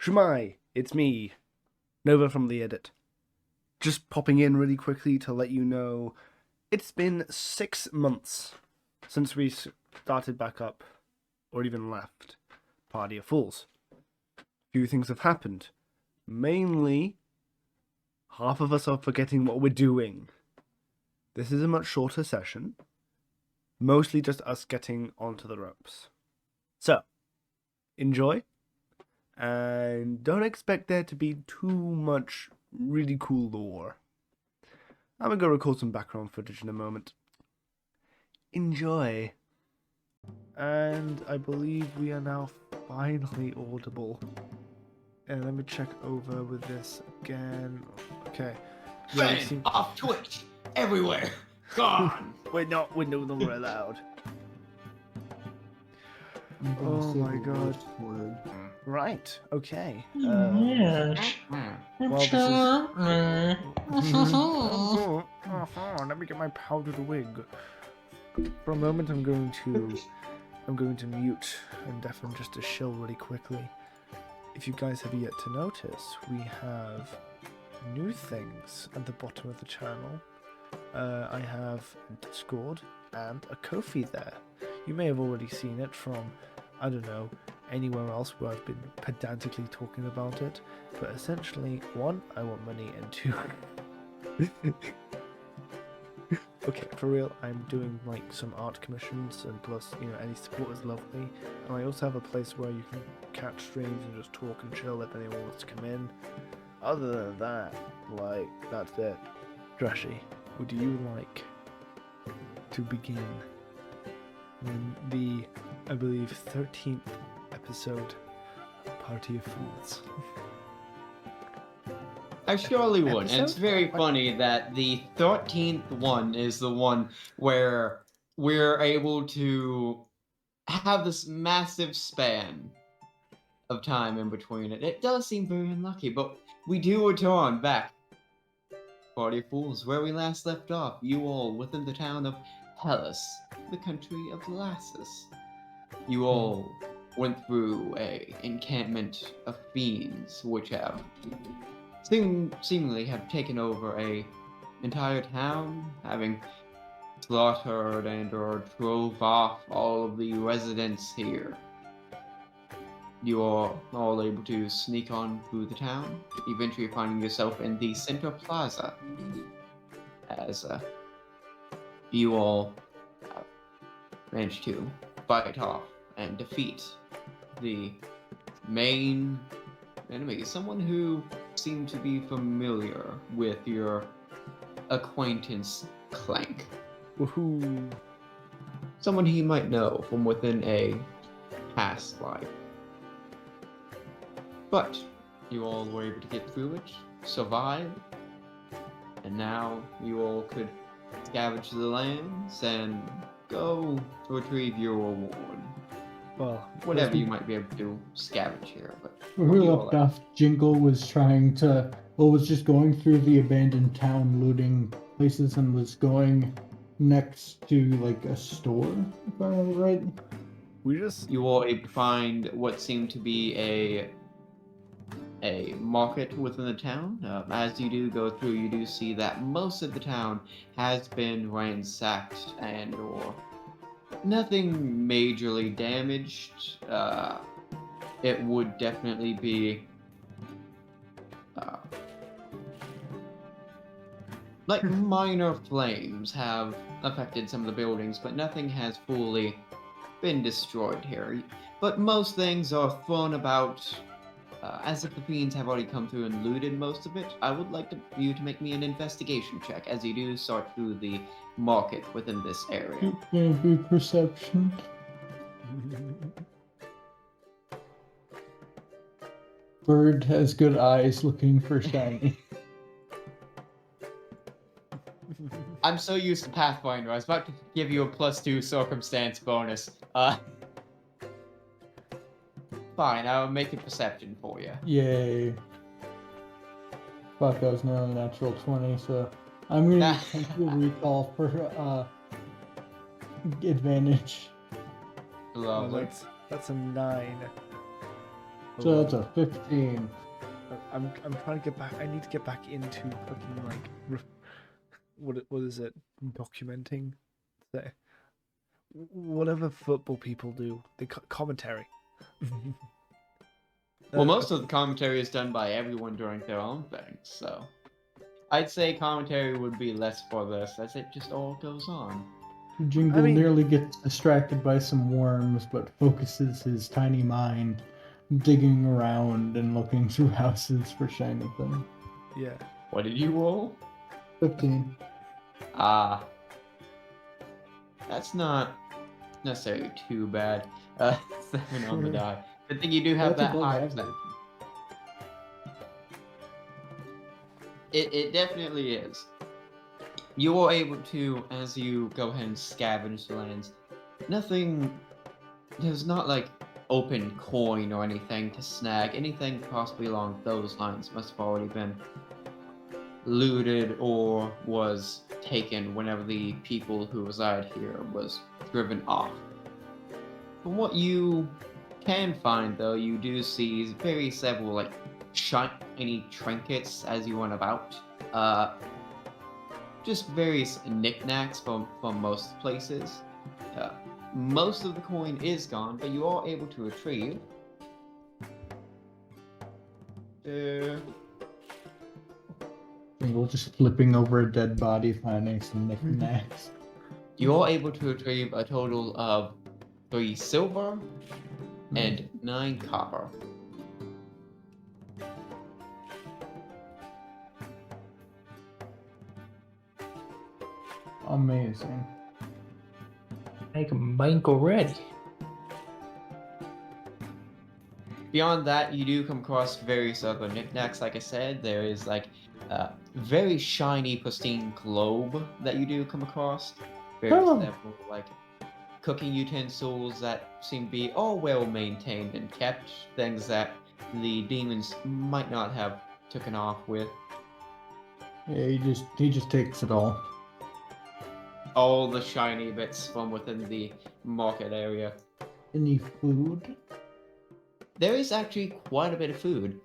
Shemai, it's me, Novah from the edit. Just popping in really quickly to let you know it's been 6 months since we started back up, or even left, Party of Fools. Few things have happened. Mainly, half of us are forgetting what we're doing. This is a much shorter session, mostly just us getting onto the ropes. So, enjoy, and don't expect there to be too much really cool lore. I'm gonna go record some background footage in a moment. Enjoy. And I believe we are now finally audible. And let me check over with this again. Okay. Yeah, Fan off Twitch everywhere. Gone. we're no longer allowed. Oh my god. Right. Okay. Yeah. Well, this is. Let me get my powdered wig. For a moment, I'm going to mute and deafen just a shill really quickly. If you guys have yet to notice, we have new things at the bottom of the channel. I have a Discord and a Ko-fi there. You may have already seen it from, I don't know, anywhere else where I've been pedantically talking about it. But essentially, 1, I want money, and 2... Okay, for real, I'm doing like some art commissions, and plus, you know, any support is lovely. And I also have a place where you can catch streams and just talk and chill if anyone wants to come in. Other than that, like, that's it. Trashy, would you like to begin the, I believe, 13th episode of Party of Fools? I surely would, and it's very funny that the 13th one is the one where we're able to have this massive span of time in between it. It does seem very unlucky, but we do return back. Party of Fools, where we last left off, you all within the town of Hellas, the country of lasses. You all went through a encampment of fiends, which have seemingly have taken over a entire town, having slaughtered and or drove off all of the residents here. You are all able to sneak on through the town, eventually finding yourself in the center plaza, as you all managed to fight off and defeat the main enemy, someone who seemed to be familiar with your acquaintance Clank. Woohoo! Someone he might know from within a past life. But you all were able to get through it, survive, and now you all could scavenge the lands and go retrieve your reward. Well, whatever you might be able to scavenge here, but Where we left off, Jingle was was just going through the abandoned town, looting places, and was going next to like a store, if I remember right. You all able to find what seemed to be a market within the town. As you do go through, you do see that most of the town has been ransacked and or nothing majorly damaged. It would definitely be like minor flames have affected some of the buildings, but nothing has fully been destroyed here. But most things are thrown about as if the fiends have already come through and looted most of it. I would like you to make me an investigation check as you do sort through the market within this area. Maybe perception. Bird has good eyes looking for shiny. I'm so used to Pathfinder, I was about to give you a +2 circumstance bonus. Fine, I'll make a perception for you. Yay. Fuck, that was not a natural 20, so I'm gonna take the recall for advantage. Lovely. That's a 9. So that's a 15. I'm trying to get back. I need to get back into fucking like what is it? Documenting, whatever football people do. The commentary. Well, most of the commentary is done by everyone during their own thing, so I'd say commentary would be less for this, as it just all goes on. Jingle I mean- nearly gets distracted by some worms, but focuses his tiny mind digging around and looking through houses for shiny things. Yeah. What did you roll? 15. Ah. That's not necessarily too bad. 7 on the die. Good thing you do have That's that above high average. percentage. It definitely is. You are able to, as you go ahead and scavenge the lands, there's not like open coin or anything to snag. Anything possibly along those lines must have already been looted or was taken whenever the people who reside here was driven off. From what you can find, though, you do see several like shiny trinkets as you went about. Just various knickknacks from most places. Most of the coin is gone, but you are able to retrieve. Jingle just flipping over a dead body, finding some knickknacks. You are able to retrieve a total of 3 silver and 9 copper. Amazing. Make a bank already. Beyond that, you do come across various other knickknacks. Like I said, there is like a very shiny, pristine globe that you do come across. Various several like cooking utensils that seem to be all well maintained and kept. Things that the demons might not have taken off with. Yeah, he just takes it all. All the shiny bits from within the market area. Any food? There is actually quite a bit of food.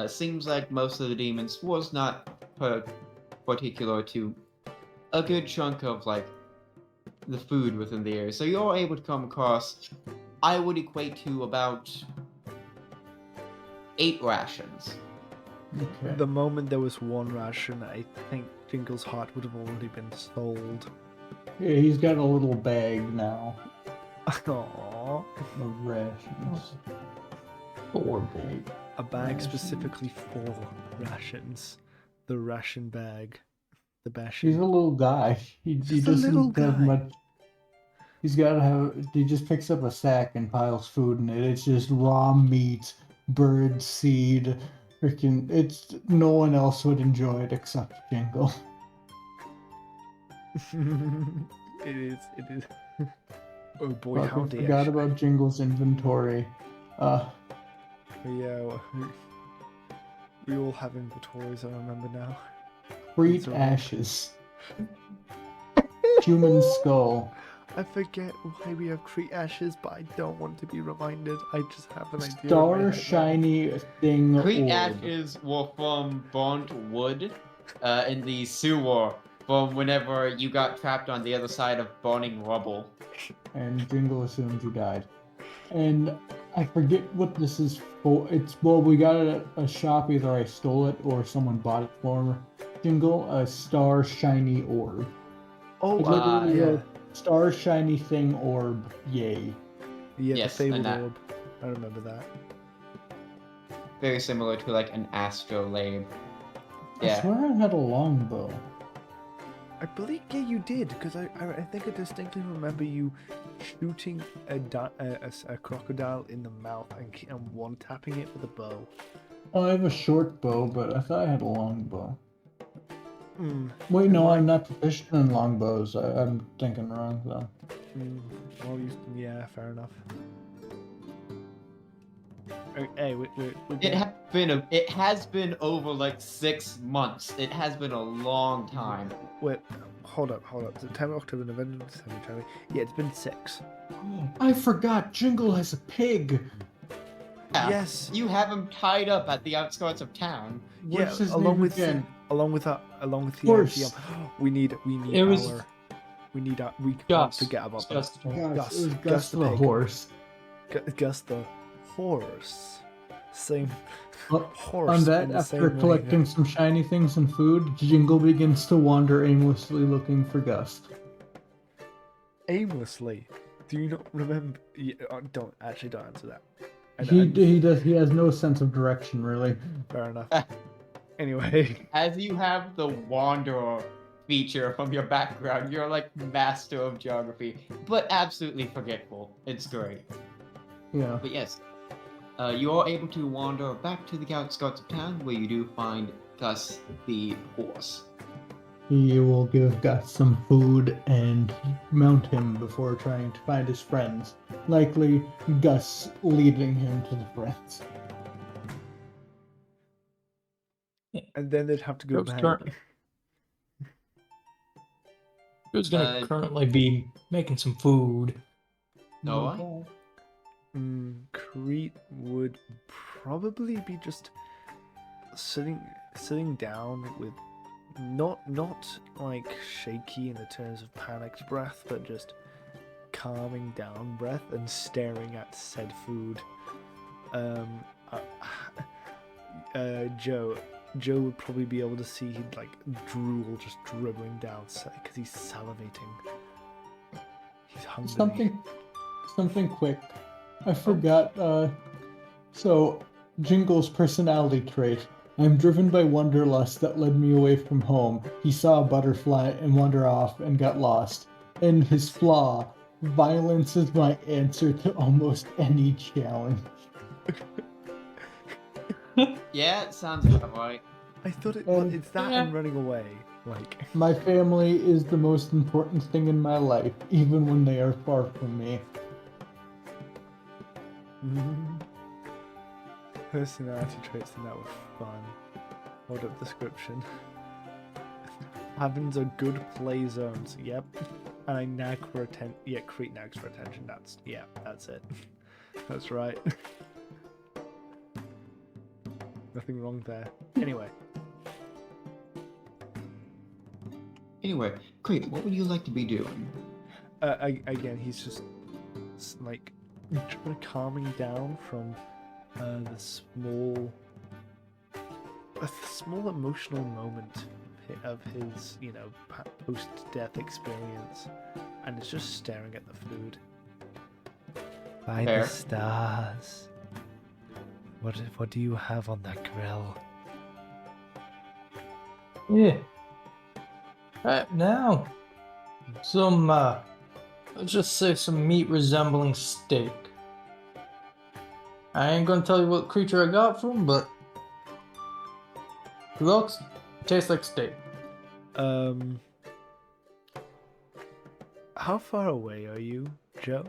Seems like most of the demons was not particular to a good chunk of like the food within the area. So you're able to come across, I would equate to about 8 rations. Okay. The moment there was one ration, I think Jingle's heart would have already been sold. Yeah, he's got a little bag now Aww. of rations. Horrible. A bag Rations. specifically for rations. The ration bag. The He's bashin. a little guy. He Just a little doesn't have guy. much. He's got to have. He just picks up a sack and piles food in it. It's just raw meat, bird seed. Freaking! It's no one else would enjoy it except Jingle. It is. Oh boy, But howdy. we forgot actually. about Jingle's inventory. Yeah, we all have inventories, I remember now. CRHYTT It's alright. ashes. Human skull. I forget why we have CRHYTT ashes, but I don't want to be reminded. I just have an idea. in my Star head now. shiny thing. CRHYTT orb. ashes were from burnt wood in the sewer from whenever you got trapped on the other side of burning rubble. And Jingle assumes you died. And I forget what this is for. We got it at a shop. Either I stole it or someone bought it for Jingle. A star shiny orb. Oh, It's literally yeah. a star shiny thing orb. Yay. Yeah, Yes, the and fabled that- orb. I remember that. Very similar to like an astrolabe. I Yeah. swear I had a longbow. I believe, yeah, you did, because I think I distinctly remember you shooting a crocodile in the mouth and one-tapping it with a bow. Oh, I have a short bow, but I thought I had a longbow. Hmm. Wait, no, Mine- I'm not proficient in longbows. I'm thinking wrong, though. Well, yeah, fair enough. Hey, we're It has been over like 6 months. It has been a long time. wait, hold up. September, October, November, December, January. Yeah, it's been 6. I forgot. Jingle has a pig. Yes. You have him tied up at the outskirts of town. What's his along name with again? along with the Horse. NPM. We need It was we can't Gus. forget about them. Gus. Gus. It was Gus Gus the the pig. horse. Gus the horse. Same Well, horse. On that, in the after same way. collecting some shiny things and food, Jingle begins to wander aimlessly looking for Gus. Aimlessly. Do you not remember? Don't answer that. He has no sense of direction, really. Fair enough. Anyway, As you have the wanderer feature from your background, you're like master of geography, but absolutely forgetful. It's great. Yeah. But yes, you are able to wander back to the outskirts of town where you do find Gus the horse. He will give Gus some food and mount him before trying to find his friends. Likely, Gus leading him to the friends. and then they'd have to go Joe's back. Who's gonna Uh, currently be making some food? Noah? CRHYTT would probably be just sitting down with not like shaky in the terms of panicked breath, but just calming down breath and staring at said food. Joe would probably be able to see like drool just dribbling down because he's salivating. He's hungry. Something quick. I forgot, so, Jingle's personality trait. I'm driven by wanderlust that led me away from home. He saw a butterfly and wandered off and got lost. And his flaw, violence is my answer to almost any challenge. Yeah, it sounds about right. I thought it's that Yeah. and running away. Like, My family is the most important thing in my life, even when they are far from me. personality traits in that were fun. Hold up description. Havens are good play zones. Yep. And I nag for attention. Yeah, CRHYTT nags for attention. That's it. That's right. Nothing wrong there. Anyway. Anyway, great. What would you like to be doing? Again, he's just like trying to calming down from the small emotional moment of his, post-death experience, and it's just staring at the food. By Fair. the stars. What do you have on that grill? Yeah. Right now, some, let's just say some meat resembling steak. I ain't gonna tell you what creature I got from, but it tastes like steak. How far away are you, Joe?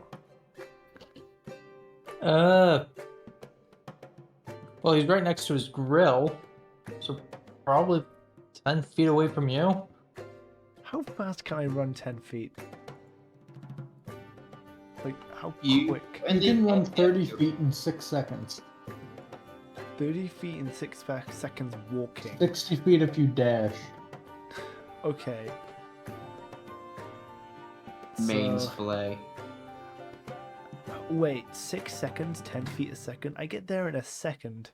Well, he's right next to his grill, so probably 10 feet away from you. How fast can I run 10 feet? Like, how You- quick? You can run 30 feet in 6 seconds. 30 feet in 6 seconds walking. 60 feet if you dash. Okay. Mains So- fillet. Wait, 6 seconds, 10 feet a second? I get there in a second.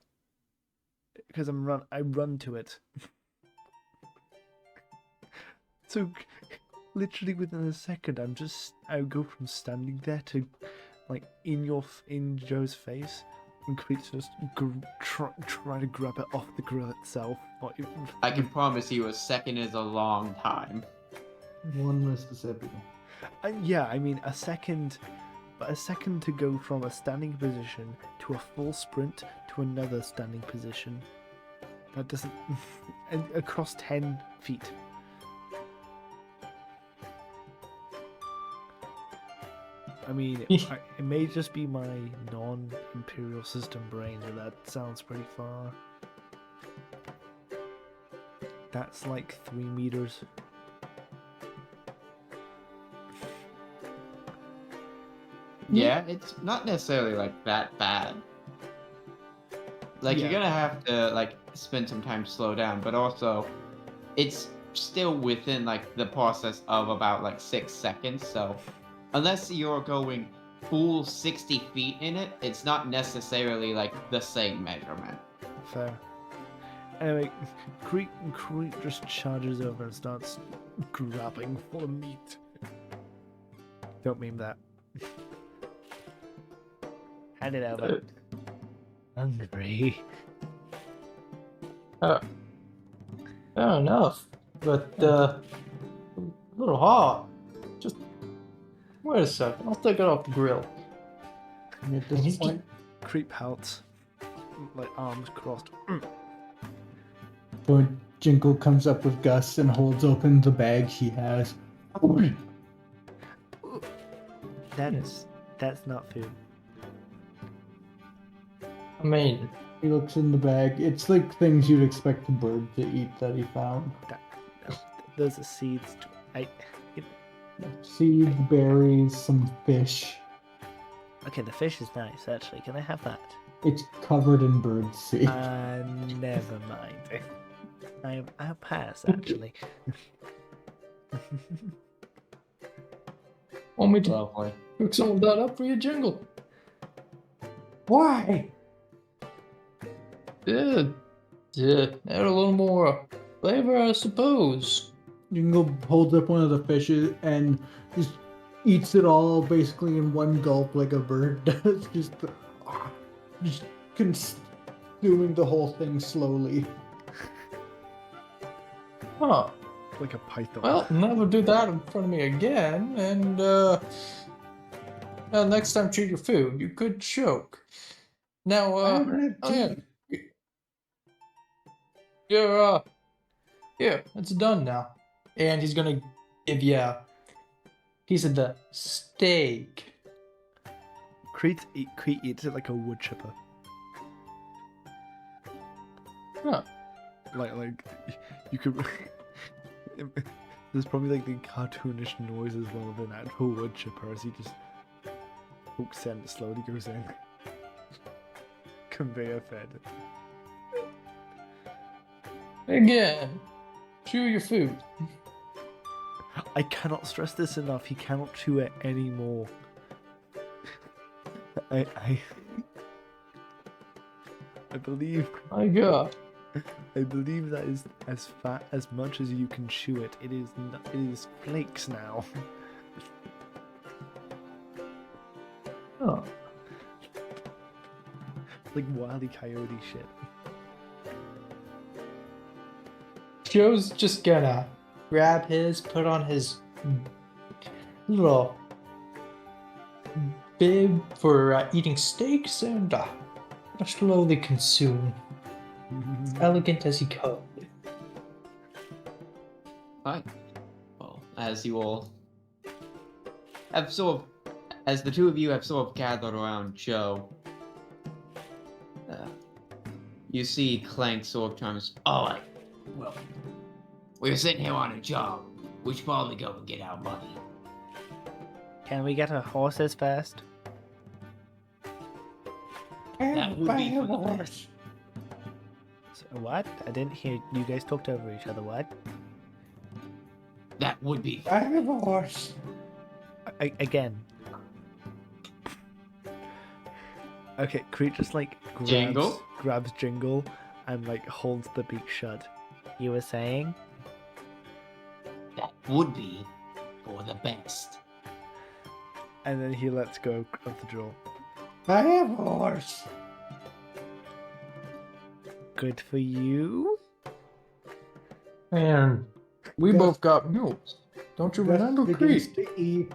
Because I run to it. So, literally within a second, I go from standing there to, like, in Joe's face, and CRHYTT's just try to grab it off the grill itself. Like, I can promise you a second is a long time. One Mississippi. yeah, I mean, a second to go from a standing position to a full sprint to another standing position. That doesn't... and across 10 feet. I mean, it may just be my non-Imperial system brain, but that sounds pretty far. That's like 3 meters. Yeah, it's not necessarily like that bad. Like Yeah. you're gonna have to like spend some time to slow down, but also it's still within like the process of about like 6 seconds. So unless you're going full 60 feet in it, it's not necessarily like the same measurement. Fair. Anyway, Creek just charges over and starts grabbing for the meat. Don't meme that. Hand it over. Hungry. Fair enough. But, a little hot. Just wait a second. I'll take it off the grill. And at this point, Creep pouts, like arms crossed. so Jingle comes up with Gus and holds open the bag he has. That's not food. I mean, He looks in the bag. It's like things you'd expect a bird to eat that he found. Those are seeds. Seeds, berries, some fish. Okay, the fish is nice, actually. Can I have that? It's covered in bird seed. Never mind. I'll pass, actually. want me to Lovely. cook some of that up for you, Jingle? Why? Yeah, add a little more flavor, I suppose. Jingle holds up one of the fishes and just eats it all basically in one gulp like a bird does. Just consuming the whole thing slowly. Huh. Like a python. Well, never do that in front of me again, and, next time treat your food, you could choke. Now, here, it's done now. And he's gonna give you a piece of the steak. Crete eats it like a wood chipper. Huh. Like you could. There's probably like the cartoonish noises more of an actual wood chipper as he just hooks in and slowly goes in. Conveyor fed. Again, chew your food. I cannot stress this enough. He cannot chew it anymore. I believe. My God. I believe that is as fat as much as you can chew it. It is flakes now. Oh. Like Wile E. Coyote shit. Joe's just gonna grab his, put on his little bib for eating steaks, and slowly consume. As elegant as he could. Fine. Well, as you all have as the two of you have sort of gathered around Joe, you see Clank sort of chimes. Alright, well, we're sitting here on a job. We should probably go and get our money. Can we get our horses first? That would be for the best. So, what? I didn't hear you guys talked over each other. What? That would be. I have a horse. Again. Okay, Crete just like grabs Jingle and like holds the beak shut. You were saying? That would be for the best. And then he lets go of the jaw. I have a horse. Good for you. And we Gus- both got mules. Don't you remember, begins Creed? to eat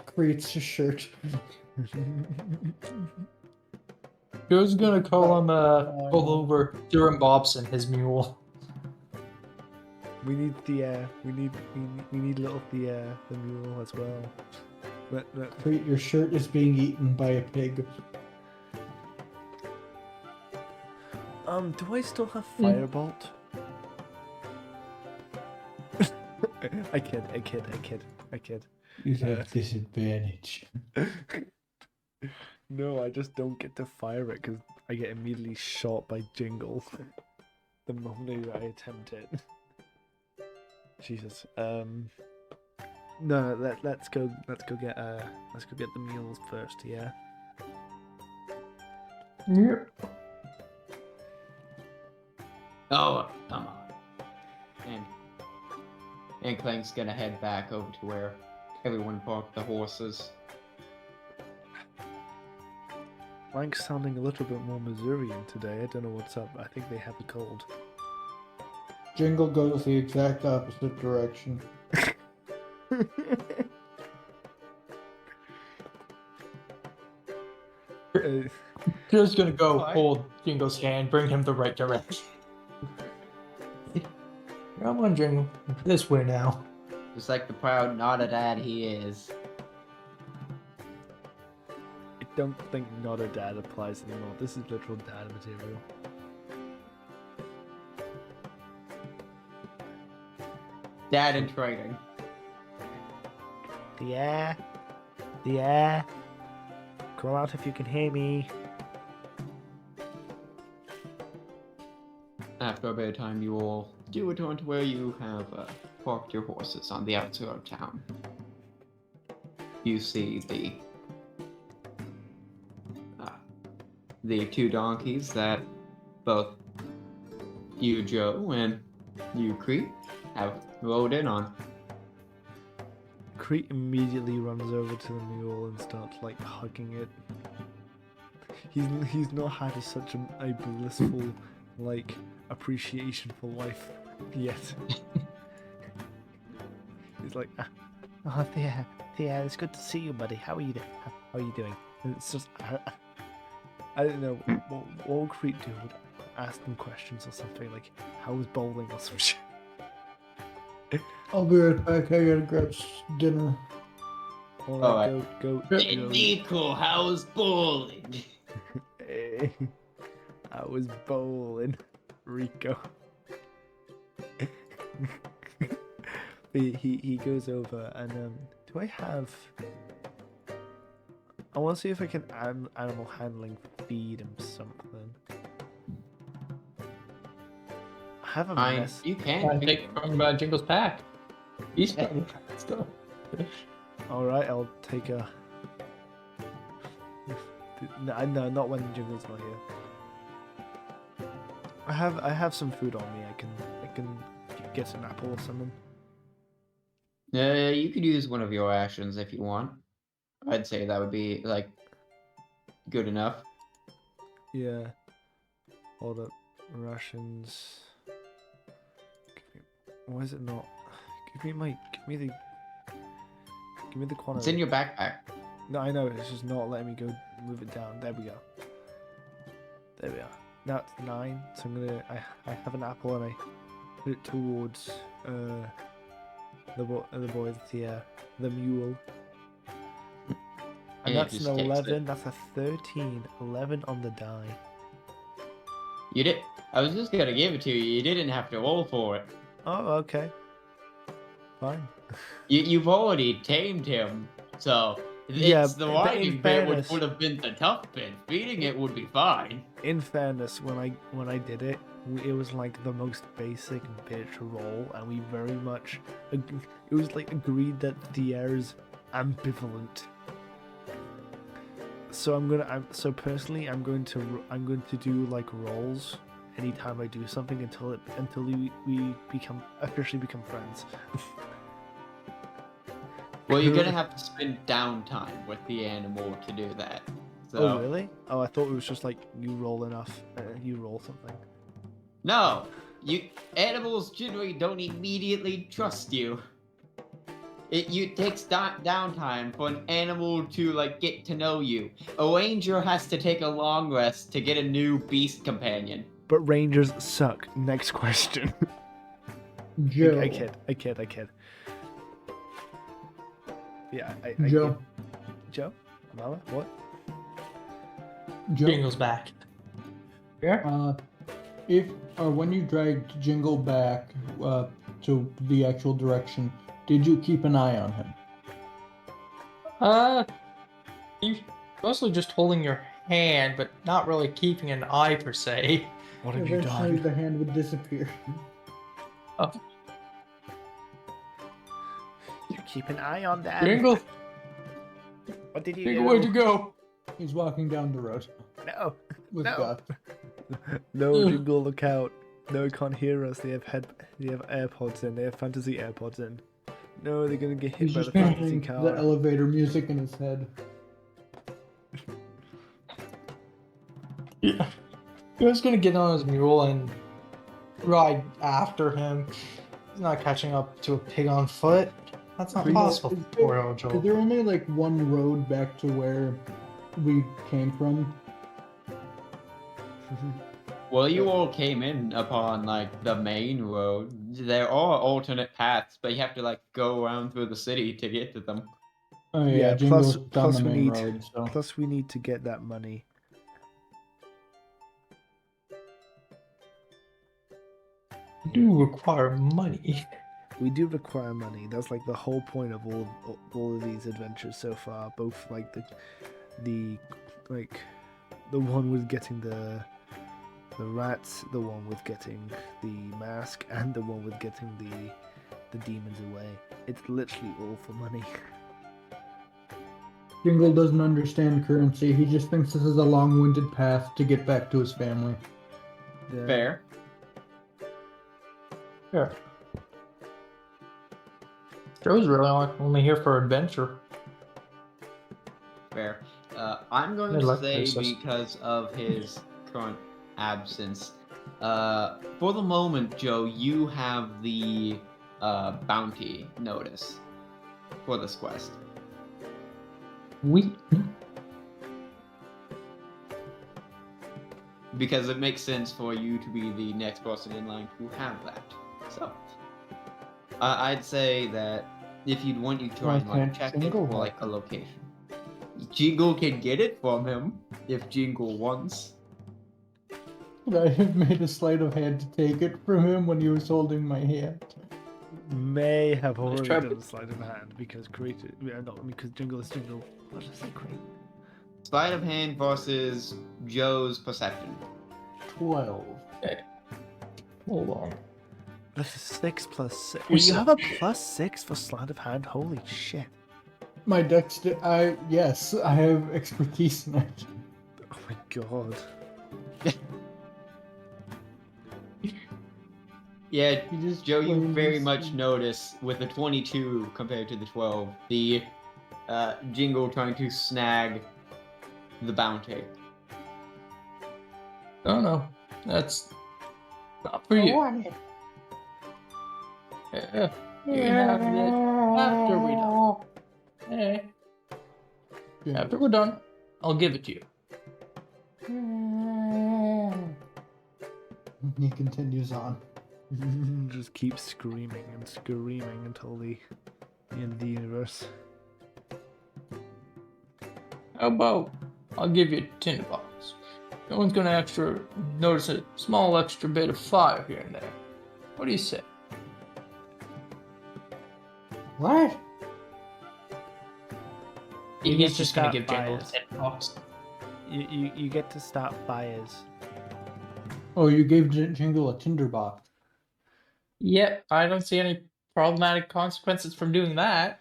Crete's shirt. Joe's gonna call him pull over Durham Bobson, his mule. We need the we need little the mule as well. Crete, your shirt is being eaten by a pig. Do I still have Firebolt? I kid. You have disadvantage. No, I just don't get to fire it because I get immediately shot by Jingle the moment I attempt it. Jesus. No, let's go get the mules first. Yeah. Yep. Oh, come on. And Clank's gonna head back over to where everyone parked the horses. Clank's sounding a little bit more Missourian today. I don't know what's up. I think they have a cold. Jingle goes the exact opposite direction. Just gonna go hold Jingle's hand, bring him the right direction. Come on, Jingle. This way now. Just like the proud not a dad he is. I don't think not a dad applies anymore. This is literal dad material. Dad in training. Yeah. Yeah. Call out if you can hear me. After a bit of time, you all do return to where you have parked your horses on the outskirts of town. You see the two donkeys that both you, Joe, and you, CRHYTT, have rode in on. CRHYTT immediately runs over to the mule and starts like hugging it. He's not had such a blissful like appreciation for life yet. He's like, oh Thea, it's good to see you, buddy. How are you doing? How are you doing? And it's just I don't know what will CRHYTT do? Would ask them questions or something like, how was bowling or some shit. I'll be right back. I gotta grab dinner. Alright, go. Nico, how's bowling? I was bowling, Rico. he goes over and do I have? I want to see if I can animal handling feed him something. I have a mess. You can Take from Jingle's pack. He's probably stuff. Alright, I'll take a... No, not when Jingle's not here. I have some food on me. I can get an apple or something. You could use one of your rations if you want. I'd say that would be like good enough. Yeah. Hold up. Rations. Why is it not? Give me the quantity. It's in your backpack. No, I know. It's just not letting me go move it down. There we go. There we are. Now it's 9. So I'm gonna. I have an apple and I put it towards the boy, the mule. And Yeah, that's just an takes 11. it. That's a 13. 11 on the die. You did. I was just gonna give it to you. You didn't have to roll for it. Oh, okay. Fine. You've already tamed him, so Yeah, it's the but in riding bit fairness- would have been the tough bit. Feeding it would be fine. In fairness, when I did it, it was like the most basic bitch roll, and we very much it was like agreed that the air is ambivalent. So so personally I'm going to do like rolls anytime I do something until we officially become friends. Well, you're gonna have to spend downtime with the animal to do that. So, Oh really? Oh, I thought it was just like you roll enough, you roll something. No, animals generally don't immediately trust you. It takes downtime for an animal to like get to know you. A ranger has to take a long rest to get a new beast companion. But rangers suck. Next question. Joe. I kid. Yeah, Joe. Joe? Mama? What? Joe. Jingle's back. Yeah. When you dragged Jingle back to the actual direction, did you keep an eye on him? Mostly just holding your hand, but not really keeping an eye per se. What have you Eventually, done? the hand would disappear. Oh, You keep an eye on that. Jingle! What did you Jingle, do? where'd you go? He's walking down the road No. with No. Gus. No, Ugh. Jingle, look out. No, he can't hear us. They have AirPods in. They have fantasy AirPods in. No, they're gonna get hit He's by just the fantasy hearing car. the elevator music in his head. Yeah. He was gonna get on his mule and ride after him. He's not catching up to a pig on foot. That's not possible for poor Is Joel. there only like one road back to where we came from? Well, you all came in upon like the main road. There are alternate paths, but you have to like go around through the city to get to them. Oh Yeah, yeah, Jingle's down plus the we main need road. So plus we need to get that money. You do require money. We do require money. That's like the whole point of all of these adventures so far. Both like the one with getting the rats, the one with getting the mask, and the one with getting the demons away. It's literally all for money. Jingle doesn't understand currency. He just thinks this is a long-winded path to get back to his family. Yeah. Fair. Yeah. Joe's really only here for adventure. Fair. I'm going I to like say princess. because of his current absence. For the moment, Joe, you have the bounty notice for this quest. We Because it makes sense for you to be the next person in line to have that. So, I'd say that if you'd want, you try and Why like can't check it Jingle for have like a it? location. Jingle can get it from him if Jingle wants. I have made a sleight of hand to take it from him when he was holding my hand. May have already try- done a sleight of hand because because Jingle is Jingle. What did I say? Great. Sleight of hand versus Joe's perception. 12. hold on. That's a 6 plus 6. You're You so- have a plus 6 for sleight of hand. Holy shit! My yes, I have expertise in it. Oh my god. Yeah, He just Joe, you plays- very much notice with the 22 compared to the 12, the Jingle trying to snag the bounty. No, no, that's not for you. Yeah, you can have it after we're done. Hey, Jingle. after we're done, I'll give it to you. He continues on. Just keep screaming and screaming until the end of the universe. How about I'll give you a tinderbox? No one's gonna notice a small extra bit of fire here and there. What do you say? What? You get He's to just gonna start give Jingle a fires. tinderbox. You get to start fires. Oh, you gave Jingle a tinderbox. Yep, I don't see any problematic consequences from doing that.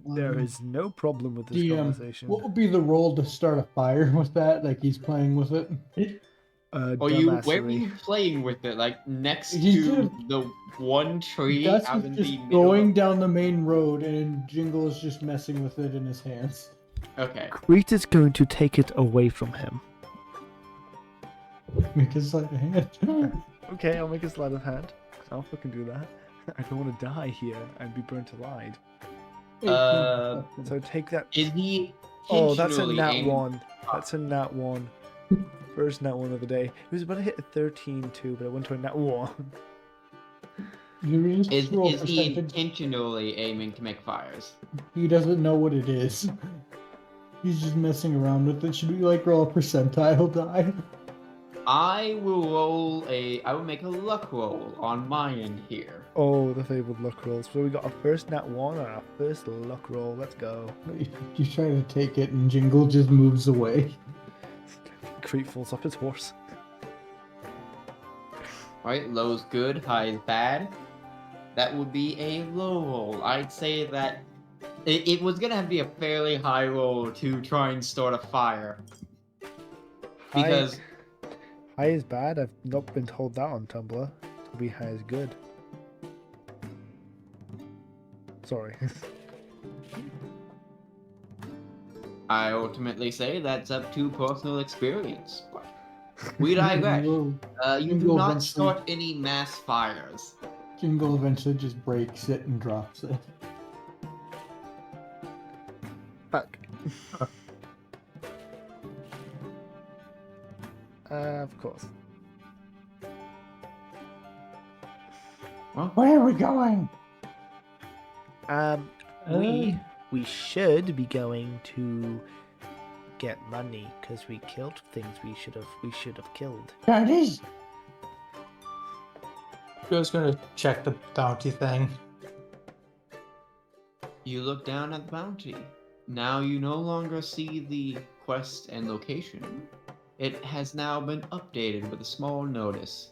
There is no problem with this DM, conversation. what would be the role to start a fire with that? Like he's playing with it? Where were Dumbassery. you playing with it? Like next He's to just- the one tree Gus out is in just the middle? going down the main road and Jingle is just messing with it in his hands. Okay. CRHYTT is going to take it away from him. Make his sleight of hand. Okay, I'll make a sleight of hand. I'll fucking do that. I don't want to die here and be burnt alive. Uh, So take that. Is he Oh, that's a intentionally nat aiming- 1. That's a nat 1. First nat 1 of the day. It was about to hit a 13 too, but it went to a nat 1. You just Is roll he percentage. intentionally aiming to make fires? He doesn't know what it is. He's just messing around with it. Should we like roll a percentile die? I will make a luck roll on my end here. Oh, the fabled luck rolls. So we got our first nat 1 and our first luck roll. Let's go. You try to take it, and Jingle just moves away. Creep falls off his horse. Alright, low's good, high is bad. That would be a low roll. I'd say that it was gonna be a fairly high roll to try and start a fire. Because high is bad. I've not been told that on Tumblr. To be high is good. Sorry. I ultimately say that's up to personal experience. We digress. You do not start any mass fires. Jingle eventually just breaks it and drops it. Fuck. Of course. Well, Where are we going? We should be going to get money because we killed things we should have killed. That is. Joe's gonna check the bounty thing. you look down at the bounty. Now you no longer see the quest and location. It has now been updated with a small notice.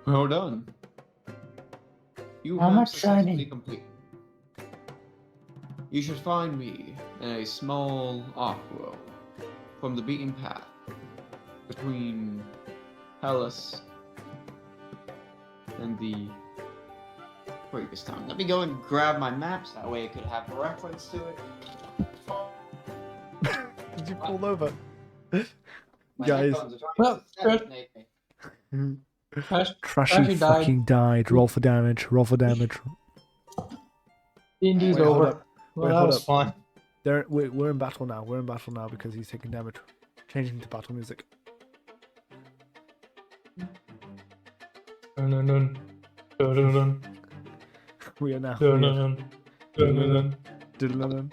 Well done. You How have much successfully shiny? complete. You should find me in a small off-road from the beaten path between Hellas and the previous town. Let me go and grab my maps, that way I could have a reference to it. Did you pull over? My Guys. headphones are trying Well, to assassinate me. Trashy fucking died. Roll for damage. Roll for damage. D&D's Wait, hold over. up. Well, Wait, that hold was up. fun. We're in battle now. We're in battle now because he's taking damage. Changing to battle music. Dun, dun, dun. Dun, dun, dun. We are now. Dun, we dun, are- dun. Dun, dun, dun. Diddle-dun.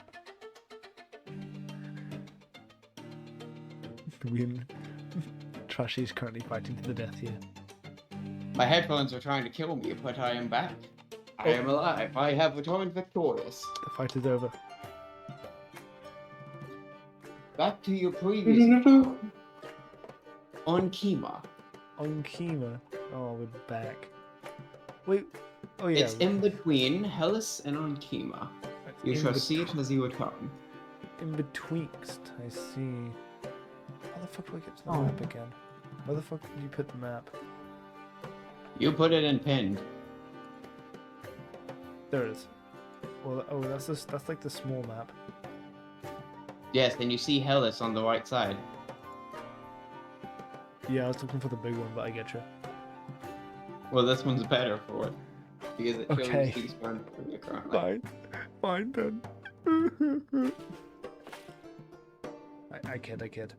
Trashy's currently fighting to the death here. My headphones are trying to kill me, but I am back. I am alive. I have returned victorious. The fight is over. Back to your Dun, previous dun, dun. on Kima. On Kima. Oh, we're back. Wait. Oh yeah. It's in between Hellas and on Kima. It's You in shall bet- see it as you return. In betwixt, I see. How the fuck do I get to the Oh. map again? Where the fuck did you put the map? You put it in pinned. There it is. Well, oh, that's like the small map. Yes, and you see Hellas on the right side. Yeah, I was looking for the big one, but I get you. Well, this one's better for it. Because it shows Okay. these ones currently. Fine then. I kid.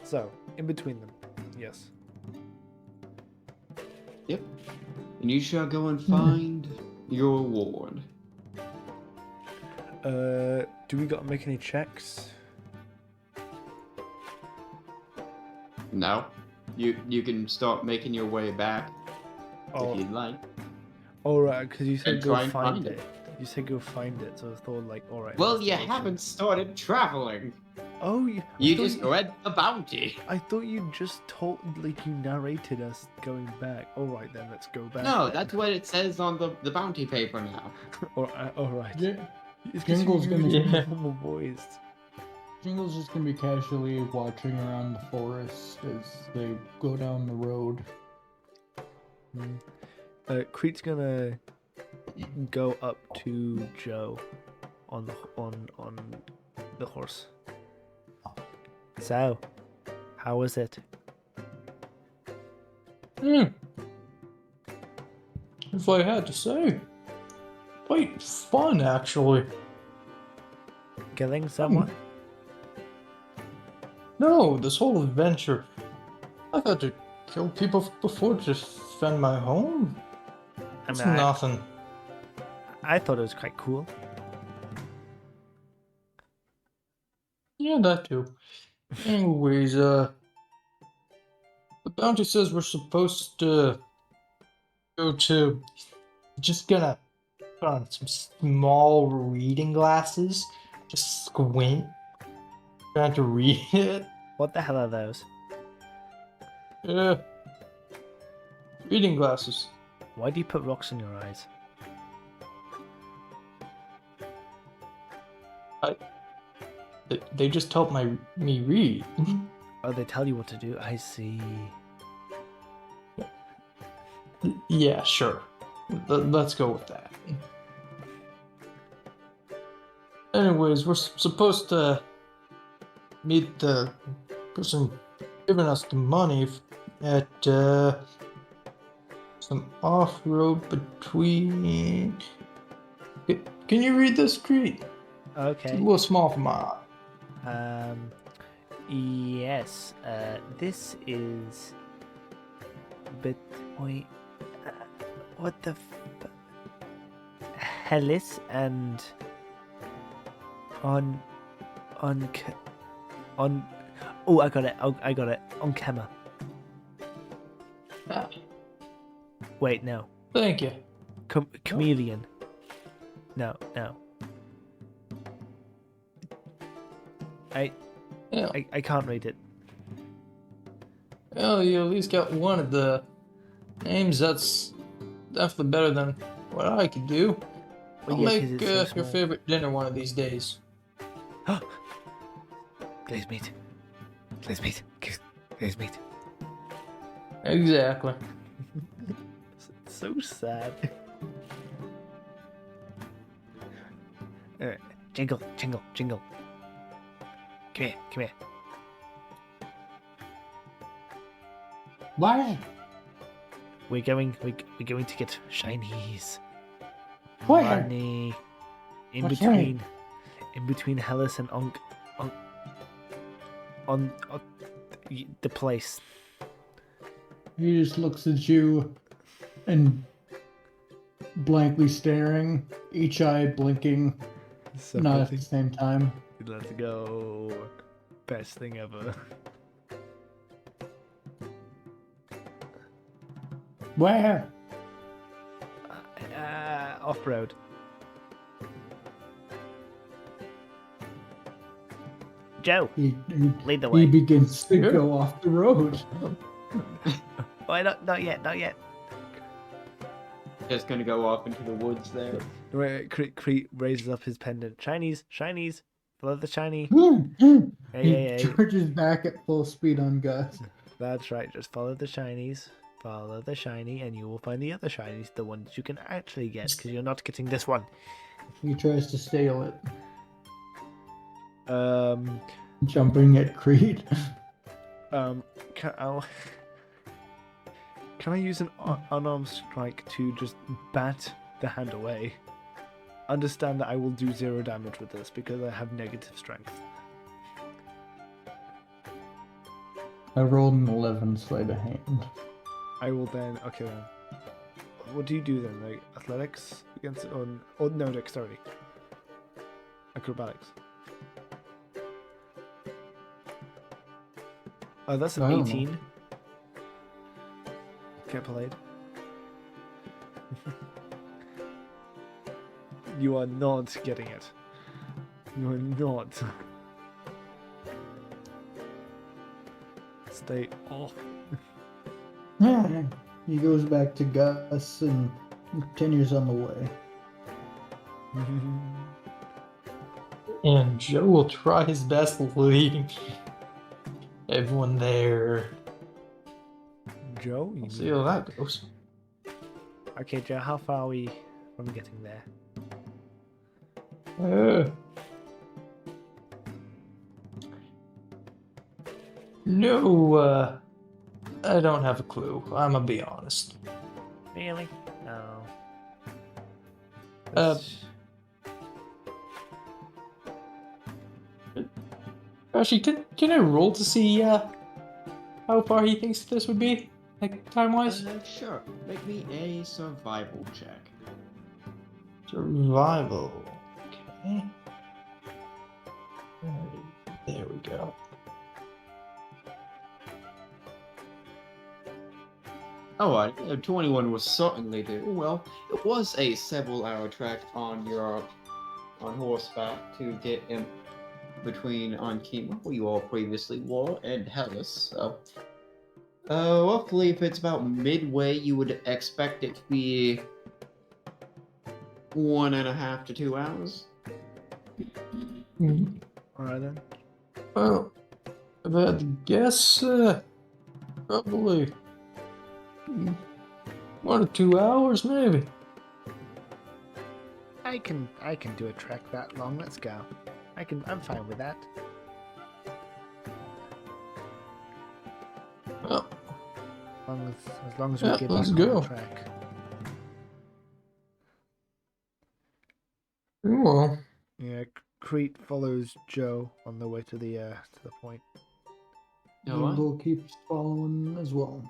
So, in between them, yes. Yep. And you shall go and find your reward. Do we gotta make any checks? No. You can start making your way back Oh, if you'd like. alright, because you said And go try and find find it. it. You said go find it, so I thought like, alright. Well, you investigation. haven't started traveling. Oh, You just read the bounty. I thought you just told, like, you narrated us going back. Alright then, let's go back. No, then. that's what it says on the bounty paper now. Alright. Yeah. It's 'cause Jingle's you gonna- use Yeah. normal voice. Jingle's just gonna be casually watching around the forest as they go down the road. CRHYTT's gonna go up to Joe on the horse. So, how was it? If I had to say, quite fun actually. Killing someone? No, this whole adventure. I've had to kill people before to defend my home. I It's mean, nothing. I thought it was quite cool. Yeah, that too. Anyways, the bounty says we're supposed to go to. Just gonna put on some small reading glasses. Just squint. Trying to read it. What the hell are those? Reading glasses. Why do you put rocks in your eyes? They just help me read. Oh, they tell you what to do. I see. Yeah, sure. Let's go with that. Anyways, we're supposed to meet the person giving us the money at some off-road between. Can you read this street? It's a Okay. little small for my eye. Yes. This is. But wait. What the? Hellis and. On. Oh, I got it. Oh, I got it. On Kema. Ah, Wait, no. thank you. Chameleon. No. Yeah. I can't read it. Well, you at least got one of the names. That's definitely better than what I could do. Well, I'll yeah, 'cause make it's so your small. favorite dinner one of these days. Glazed meat. Glazed meat. Glazed meat. Exactly. So sad. Jingle. Come here. Why? We're going to get shinies. Where? Money. In What's between Hellas and on the place. He just looks at you and blankly staring, each eye blinking, not at the same time. Let's go. Best thing ever. Where? Off-road. Joe, He lead the he way. begins to Sure. go off the road. Why not yet? Just gonna go off into the woods there. Crete raises up his pendant. Shinies. Follow the shiny. He Hey. charges back at full speed on Gus. That's right. Just follow the shinies. Follow the shiny, and you will find the other shinies, the ones you can actually get, because you're not getting this one. He tries to steal it, Um. jumping at Creed. Can I use an unarmed strike to just bat the hand away? Understand that I will do 0 damage with this because I have negative strength. I rolled an 11 sleight of hand. I will then. Okay then. What do you do then? Like athletics against or no dexterity? Acrobatics. Oh, that's an I don't know. 18. Get played. You are not getting it. You are not. Stay off. He goes back to Gus and continues on the way. And Joe will try his best leading everyone there. Joe? We'll see how that goes. Okay, Joe, how far are we from getting there? No, I don't have a clue. I'm gonna be honest. Really? No. Uh, Actually, can I roll to see how far he thinks this would be, like time-wise? Sure. Make me a survival check. Survival. Okay. There we Oh, 21 was certainly do. Well, it was a several-hour trek on horseback to get in between Ankima, where you all previously were, and Hellas. So, roughly, if it's about midway, you would expect it to be 1.5 to 2 hours. Mhm. Alright then. Well, if I had to guess, probably 1 or 2 hours, maybe. I can do a trek that long. Let's go. I'm fine with that. Well, As long as we Yeah, get let's back on go. the track. well, Yeah, CRHYTT follows Joe on the way to the point. Jingle keeps following as well.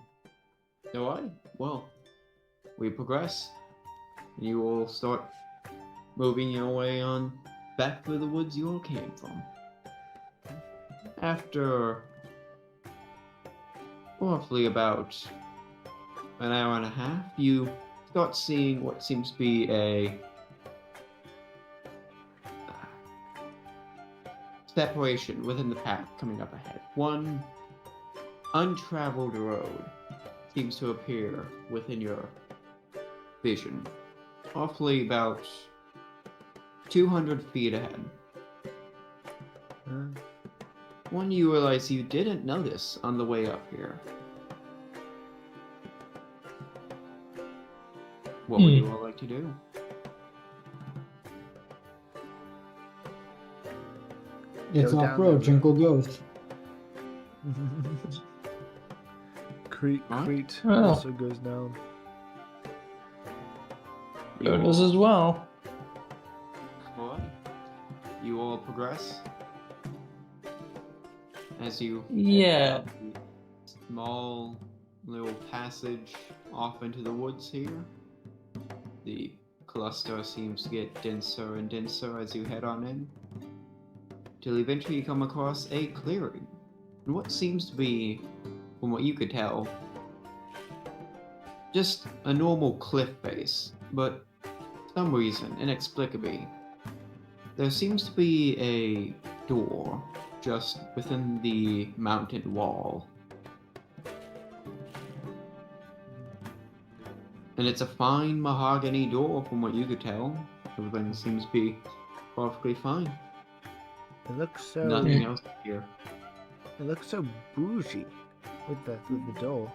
Alright, well, we progress. You will start moving your way on back through the woods you all came from. After roughly about an hour and a half, you start seeing what seems to be a separation within the path coming up ahead. One untraveled road seems to appear within your vision, roughly about 200 feet ahead. One you realize you didn't notice on the way up here. What would you all like to do? It's Go off down the road. road. Jingle goes. CRHYTT Well. also goes down. Jonas as well. Alright. You all progress as you head Yeah. down the small little passage off into the woods here. The cluster seems to get denser and denser as you head on in, till eventually you come across a clearing. And what seems to be, from what you could tell, just a normal cliff face, but for some reason, inexplicably, there seems to be a door just within the mountain wall. And it's a fine mahogany door from what you could tell. Everything seems to be perfectly fine. It looks so. Nothing else here. It looks so bougie with the door.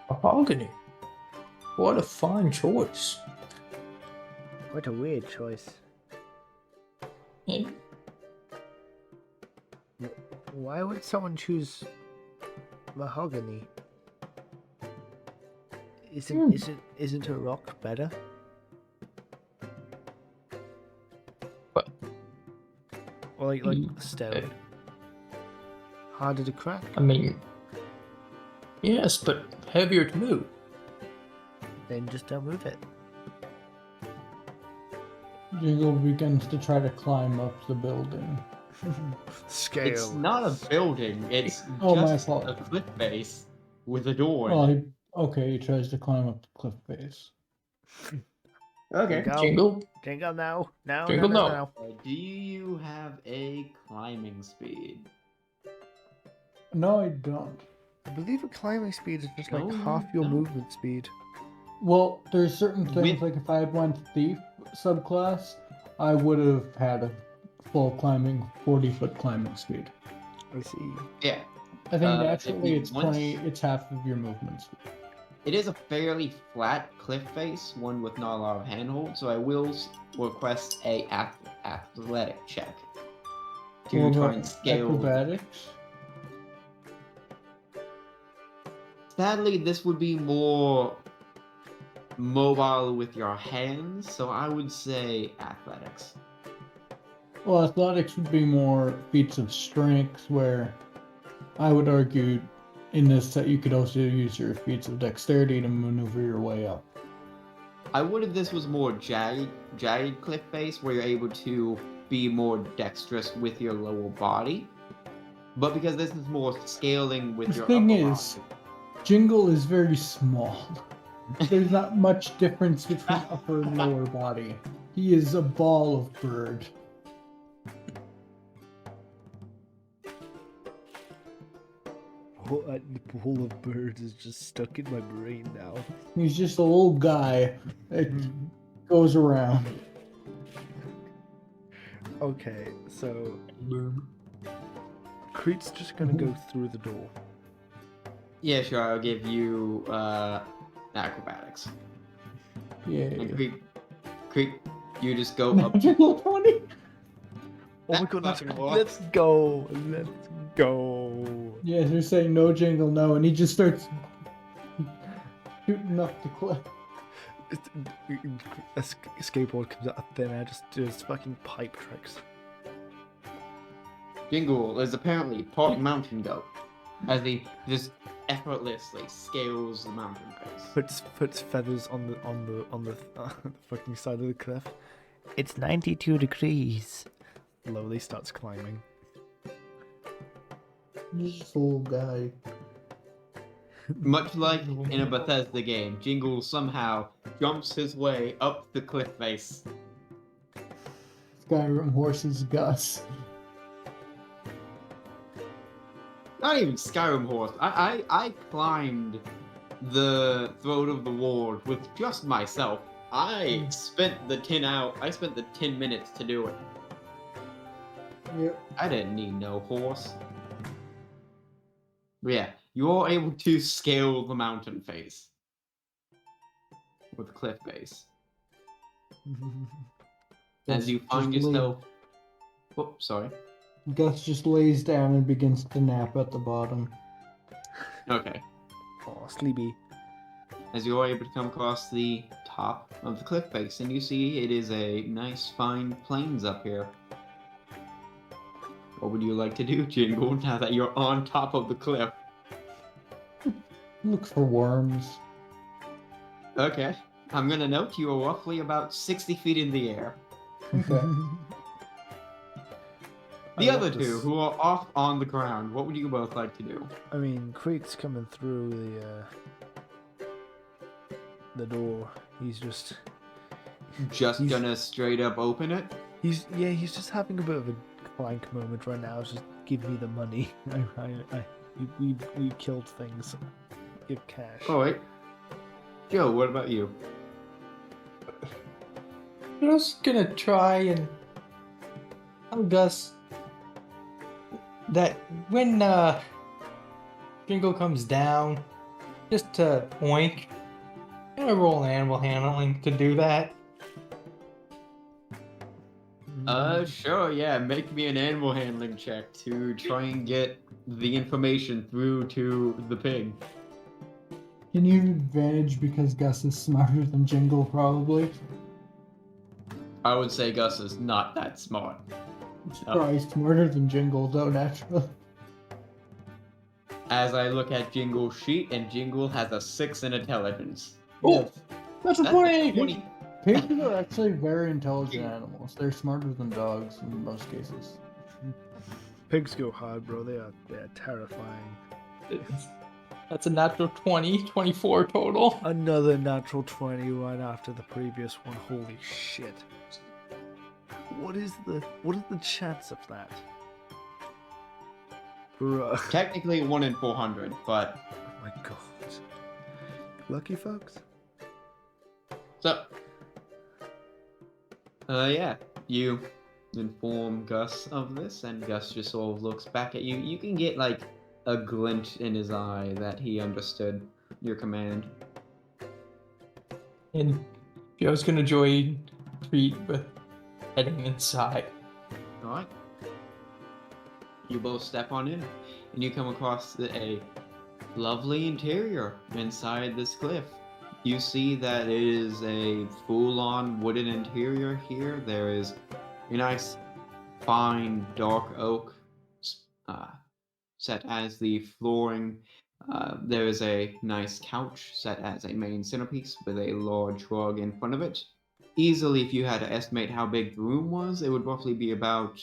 Mahogany. What a fine choice. What a weird choice. Eh, Why would someone choose mahogany? Isn't a rock better? What? Or like stone. Harder to crack. I mean, yes, but heavier to move. Then just don't move it. Jingle begins to try to climb up the building. Scale. It's not a building, it's Oh, my just fault. a cliff face with a door. Oh, he tries to climb up the cliff face. Okay. Jingle. Jingle now. No, Jingle no, no, no. no. Do you have a climbing speed? No, I don't. I believe a climbing speed is just like No, half your no. movement speed. Well, there's certain things, With- like if I had went Thief subclass, I would have had a full 40-foot climbing speed. I see. Yeah. I think If naturally you it's want- it's half of your movement speed. It is a fairly flat cliff face, one with not a lot of handhold, so I will request a athletic check to What try about and scale. acrobatics? Sadly, this would be more mobile with your hands, so I would say athletics. Well, athletics would be more feats of strength, where I would argue in this that you could also use your feats of dexterity to maneuver your way up. I would if this was more jagged cliff face, where you're able to be more dexterous with your lower body. But because this is more scaling with The your thing upper is, body. Jingle is very small. There's not much difference between upper and lower body. He is a ball of bird. The ball of birds is just stuck in my brain now. He's just a little guy that goes around. Okay, so CRHYTT's just gonna go through the door. Yeah, sure. I'll give you acrobatics. Yeah. And Creep, you just go up. Jingle 20? Oh my god, That's let's go! Let's go! Yeah, they're saying no Jingle, no, and he just starts shooting up the cliff. A skateboard comes out of thin air, just does fucking pipe tricks. Jingle is apparently part mountain goat, as he just effortlessly scales the mountain face. Puts feathers on the fucking side of the cliff. It's 92 degrees. Slowly starts climbing. He's just a little guy. Much like in a Bethesda game, Jingle somehow jumps his way up the cliff face. Skyrim horses Gus. Not even Skyrim horse. I climbed the throat of the wall with just myself. I spent the 10 minutes to do it. Yep. I didn't need no horse. But yeah, you're able to scale the mountain face with the cliff base. As you find yourself. Whoops, sorry. Gus just lays down and begins to nap at the bottom. Okay. Oh, sleepy. As you're able to come across the top of the cliff face, and you see it is a nice, fine plains up here. What would you like to do, Jingle, now that you're on top of the cliff? Look for worms. Okay. I'm gonna note you are roughly about 60 feet in the air. Okay. The other two, who are off on the ground, what would you both like to do? I mean, CRHYTT's coming through the door. He's just Gonna straight up open it? he's just having a bit of a Clank moment right now. It's just give me the money. We killed things. Give cash. Oh wait. Joe, what about you? I'm just gonna try and tell Gus that when Jingle comes down, just to oink, I'm gonna roll an animal handling to do that. Sure, yeah. Make me an animal handling check to try and get the information through to the pig. Can you advantage because Gus is smarter than Jingle, probably? I would say Gus is not that smart. He's probably smarter than Jingle, though, naturally. As I look at Jingle's sheet, and Jingle has a 6 in intelligence. Yes. That's a That's 20! 20. Pigs are actually very intelligent animals. They're smarter than dogs in most cases. Pigs go hard, bro. They're terrifying. That's a natural 20, 24 total. Another natural 20 right after the previous one. Holy shit. What is the chance of that? Bruh. Technically 1 in 400, but... Oh my god. Lucky folks. So... yeah. You inform Gus of this, and Gus just sort of looks back at you. You can get, like, a glint in his eye that he understood your command. And Joe's gonna join treat with heading inside. Alright. You both step on in, and you come across a lovely interior inside this cliff. You see that it is a full-on wooden interior here. There is a nice, fine, dark oak set as the flooring. There is a nice couch set as a main centerpiece with a large rug in front of it. Easily, if you had to estimate how big the room was, it would roughly be about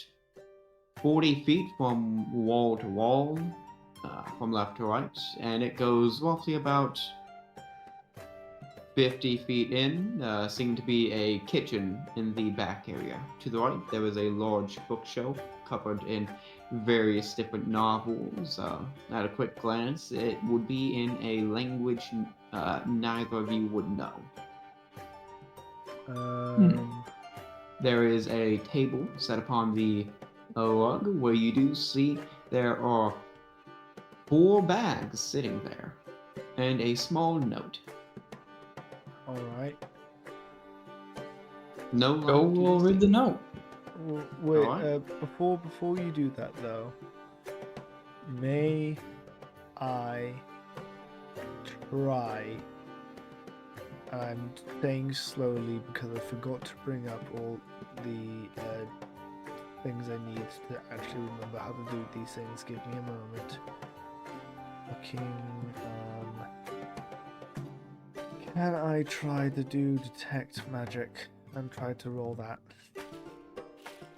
40 feet from wall to wall, from left to right, and it goes roughly about 50 feet in, seemed to be a kitchen in the back area. To the right, there was a large bookshelf covered in various different novels. At a quick glance, it would be in a language neither of you would know. There is a table set upon the rug where you do see there are 4 bags sitting there, and a small note. All right. No. Go, we'll read the note. Wait. Alright. Before you do that though, may I try? I'm saying slowly because I forgot to bring up all the things I need to actually remember how to do these things. Give me a moment. Looking. Can I try to do detect magic and try to roll that?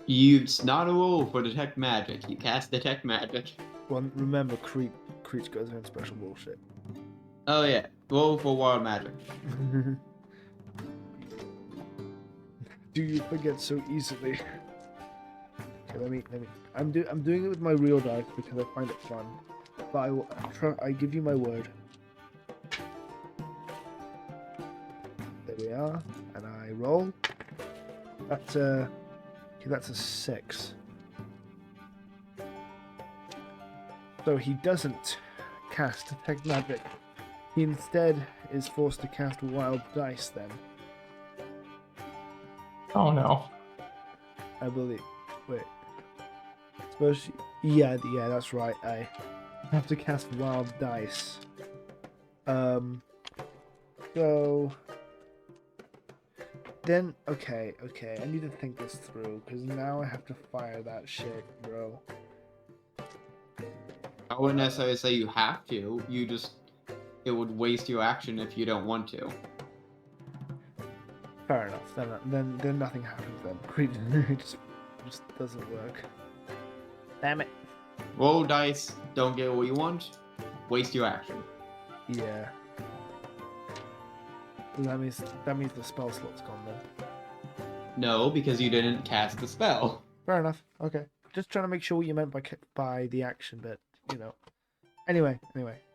It's not a roll for detect magic. You cast detect magic. Well, remember, Creech goes in special bullshit. Oh yeah, roll for wild magic. Do you forget so easily? Okay, let me. I'm doing it with my real dice because I find it fun. But I will I give you my word. There we are, and I roll. That's a 6. So he doesn't cast detect magic. He instead is forced to cast wild dice then. Oh no. I believe. Wait. Suppose. Yeah, that's right. I have to cast wild dice. So. Then, okay. I need to think this through because now I have to fire that shit, bro. I wouldn't necessarily say you have to. It would waste your action if you don't want to. Fair enough. Then nothing happens then. It just doesn't work. Damn it. Roll dice, don't get what you want, waste your action. Yeah. That means the spell slot's gone then. No, because you didn't cast the spell. Fair enough. Okay. Just trying to make sure what you meant by the action bit, you know. Anyway.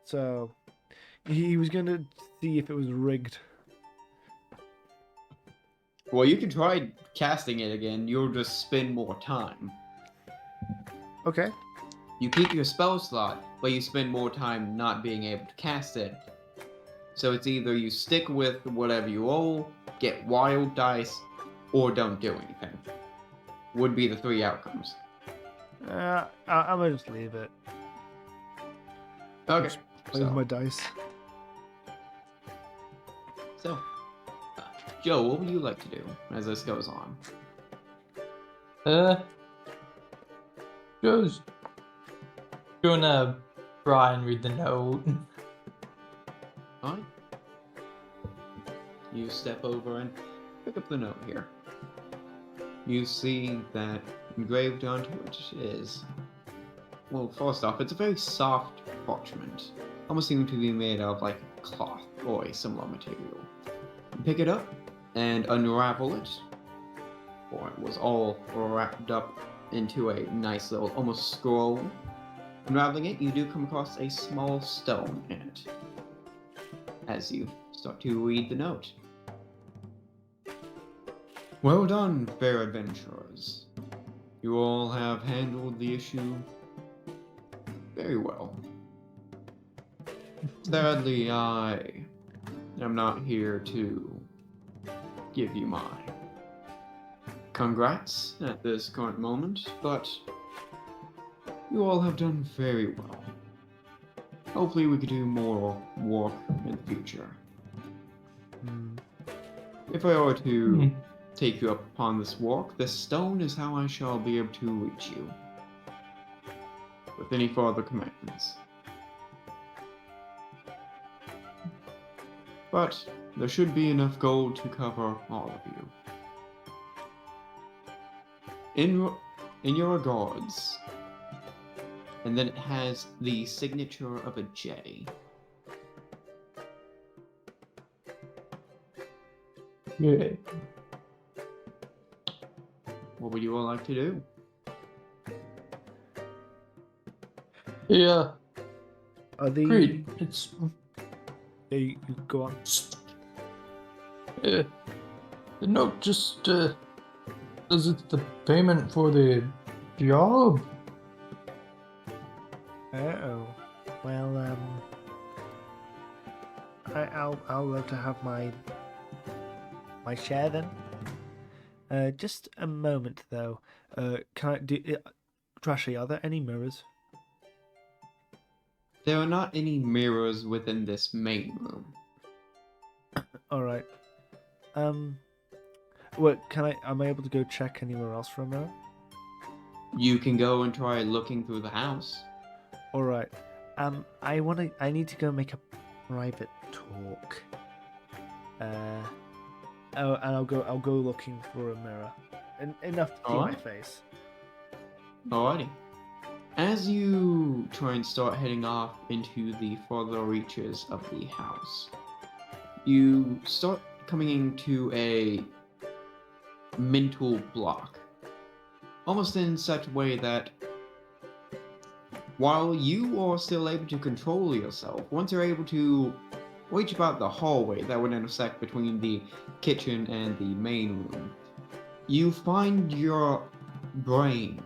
So he was going to see if it was rigged. Well, you can try casting it again. You'll just spend more time. Okay. You keep your spell slot, but you spend more time not being able to cast it. So it's either you stick with whatever you roll, get wild dice, or don't do anything. Would be the 3 outcomes. I'm gonna just leave it. Okay. Just play with my dice. So, Joe, what would you like to do as this goes on? Joe's gonna try and read the note. Alright. You step over and pick up the note here. You see that engraved onto it is... Well, first off, it's a very soft parchment. Almost seeming to be made of like cloth or a similar material. You pick it up and unravel it. For it was all wrapped up into a nice little, almost scroll. Unraveling it, you do come across a small stone in it. As you start to read the note. Well done, fair adventurers. You all have handled the issue very well. Sadly, I am not here to give you my congrats at this current moment, but you all have done very well. Hopefully we could do more work in the future. If I were to take you up upon this work, this stone is how I shall be able to reach you. With any further commands. But there should be enough gold to cover all of you. in your regards. And then it has the signature of a J. Yeah. What would you all like to do? Yeah, Are the agreed. It's Yeah, you go on. the note just says it's the payment for the job. Oh, well, I'll love to have my share then. Just a moment though. Can I do? Trashy, are there any mirrors? There are not any mirrors within this main room. All right. What can I? Am I able to go check anywhere else for a mirror? You can go and try looking through the house. All right. I need to go make a private talk. Oh, and I'll go looking for a mirror, enough to see my Alright. face. Alrighty. As you try and start heading off into the further reaches of the house, you start coming into a mental block. Almost in such a way that while you are still able to control yourself, once you're able to reach about the hallway that would intersect between the kitchen and the main room, you find your brain,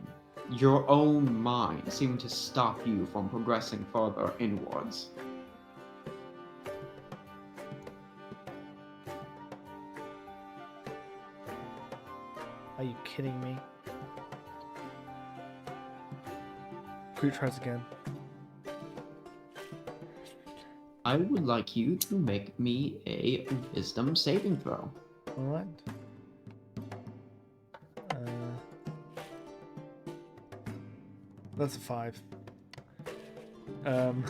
your own mind, seem to stop you from progressing further inwards. Are you kidding me? Crew tries again. I would like you to make me a wisdom saving throw. All right. That's a 5. Can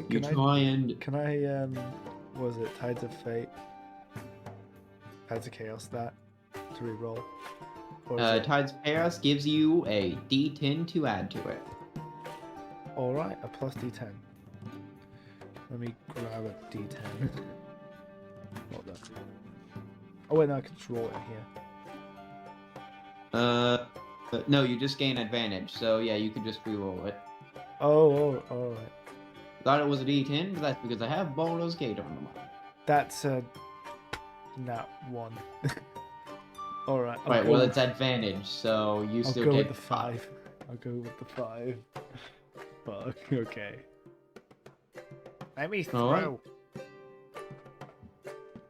You I try and Can I, what was it Tides of Fate? Tides of Chaos that to reroll? Or is it... Tides of Chaos gives you a D10 to add to it. Alright, a plus D10. Let me grab a D10. Hold on. Oh wait, no, I can just roll it here. No, you just gain advantage, so yeah, you can just re-roll it. Oh, alright. Thought it was a D10, but that's because I have Baldur's Gate on them. That's a... nat 1. Alright. Right, well, it's advantage, so you I'll still go take with the 5. I'll go with the 5. Fuck, okay. Let me throw. Alright.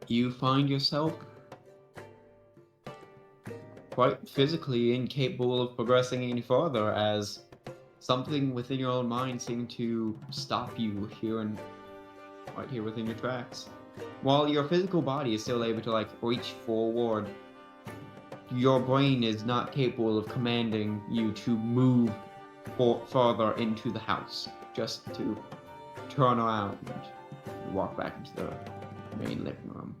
You find yourself quite physically incapable of progressing any further, as something within your own mind seemed to stop you here and right here within your tracks. While your physical body is still able to like reach forward, your brain is not capable of commanding you to move further into the house, just to turn around and walk back into the main living room.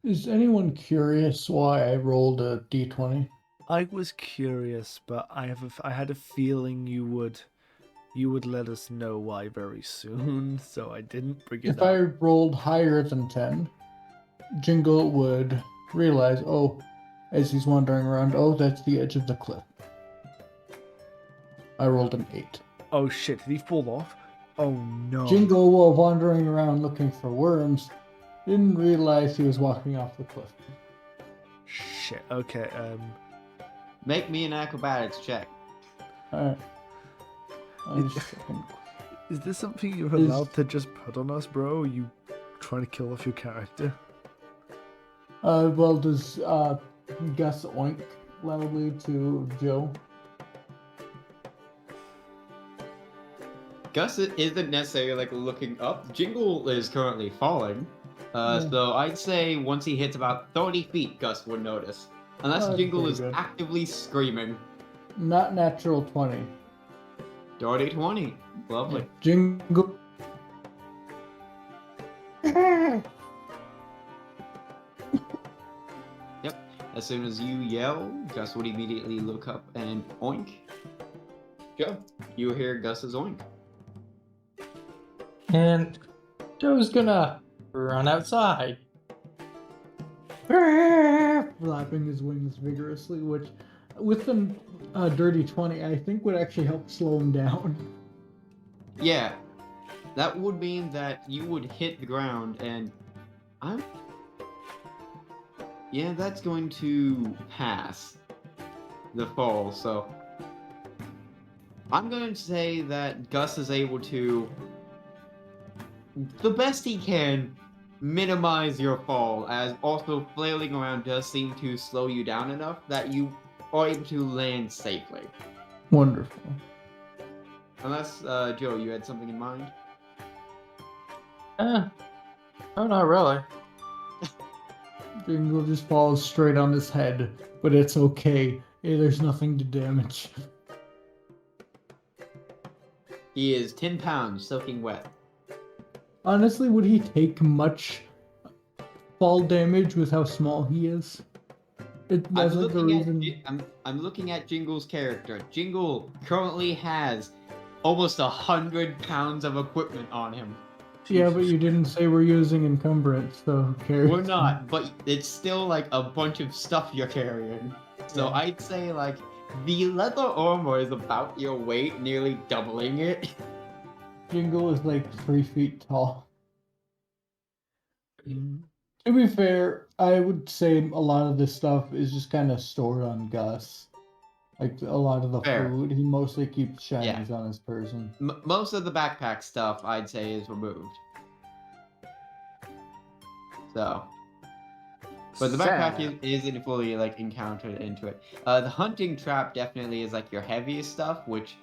Is anyone curious why I rolled a d20? I was curious, but I had a feeling you would let us know why very soon, so I didn't bring it If up. I rolled higher than 10, Jingle would realize, oh, as he's wandering around, oh, that's the edge of the cliff. I rolled an 8. Oh shit, did he fall off? Oh no. Jingle, while wandering around looking for worms, didn't realize he was walking off the cliff. Shit, okay, Make me an acrobatics check. Alright. is this something you're allowed to just put on us, bro? Are you trying to kill off your character? Well, does Gus oink loudly to Joe? Gus isn't necessarily like looking up. Jingle is currently falling. So I'd say once he hits about 30 feet, Gus would notice. Unless Jingle pretty is good. actively screaming. Not natural 20. Dirty 20. Lovely. Jingle. as soon as you yell, Gus would immediately look up and oink. Joe, you hear Gus's oink. And Joe's gonna run outside. Flapping his wings vigorously, which with the dirty 20, I think would actually help slow him down. Yeah, that would mean that you would hit the ground, and yeah, that's going to pass the fall, so I'm going to say that Gus is able to, the best he can, minimize your fall, as also flailing around does seem to slow you down enough that you are able to land safely. Wonderful. Unless, Joe, you had something in mind? Oh, not really. Jingle just falls straight on his head, but it's okay. There's nothing to damage. He is 10 pounds soaking wet. Honestly, would he take much fall damage with how small he is? It I'm wasn't the reason. I'm looking at Jingle's character. Jingle currently has almost 100 pounds of equipment on him. Yeah, but you didn't say we're using encumbrance, so who cares? We're not, but it's still like a bunch of stuff you're carrying. So Yeah. I'd say like the leather armor is about your weight, nearly doubling it. Jingle is like 3 feet tall. To be fair, I would say a lot of this stuff is just kind of stored on Gus. Like a lot of the Fair. food, he mostly keeps shinies on his person. Most of the backpack stuff, I'd say, is removed. So, but the backpack isn't fully like encountered into it. The hunting trap definitely is like your heaviest stuff, which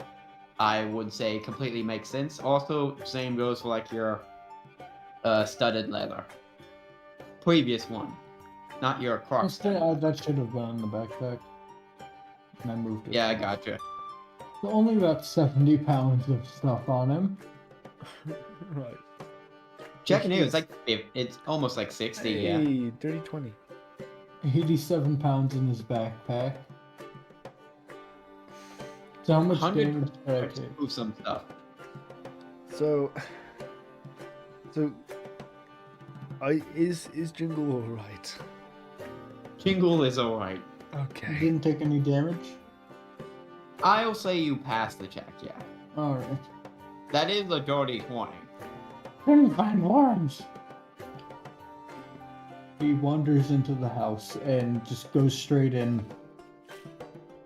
I would say completely makes sense. Also, same goes for like your studded leather. Previous one, not your Crocs. That should have been in the backpack. And I moved it. Yeah, I gotcha. So only about 70 pounds of stuff on him. Right. Checking it, it's almost like 60. Hey, Yeah. dirty 20. 87 pounds in his backpack. So how much 100 damage did I to take? move some stuff. So, is Jingle all right? Jingle is alright. You Okay. didn't take any damage? I'll say you passed the check, yeah. Alright. That is a dirty 20. Couldn't find worms. He wanders into the house and just goes straight in.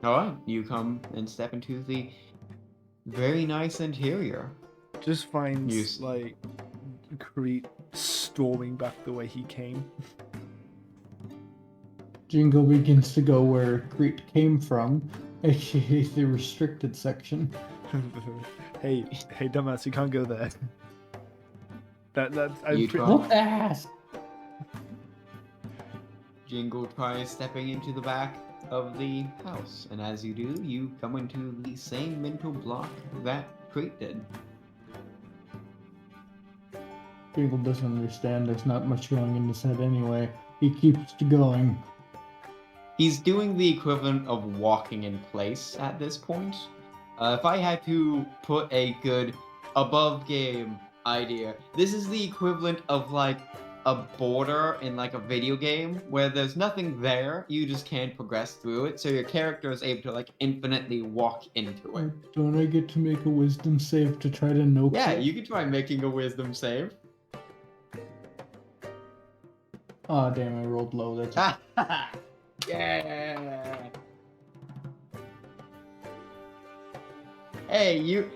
Alright, you come and step into the very nice interior. Just finds Yes. like CRHYTT storming back the way he came. Jingle begins to go where CRHYTT came from, aka the restricted section. hey, dumbass, you can't go there. That's I'm You pretty. try. What the ass? Jingle tries stepping into the back of the house, and as you do, you come into the same mental block that CRHYTT did. Jingle doesn't understand. There's not much going in his head anyway. He keeps going. He's doing the equivalent of walking in place at this point. If I had to put a good above game idea, this is the equivalent of like a border in like a video game where there's nothing there, you just can't progress through it, so your character is able to like infinitely walk into it. Don't I get to make a wisdom save to try to know? Yeah, you can try making a wisdom save. Oh damn! I rolled low. That's Yeah. Hey, you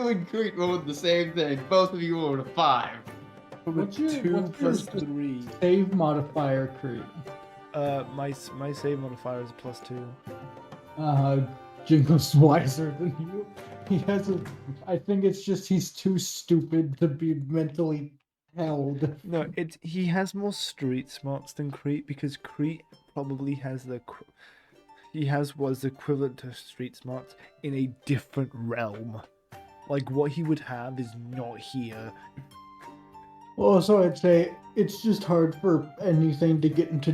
and CRHYTT rolled the same thing. Both of you rolled a 5. What's your- 2 what's plus your- 3. save modifier CRHYTT. My save modifier is +2. Jingle's wiser than you. He has a. I think it's just he's too stupid to be mentally held. No, he has more street smarts than CRHYTT because CRHYTT probably has was equivalent to street smarts in a different realm. Like what he would have is not here. Well, so I'd say it's just hard for anything to get into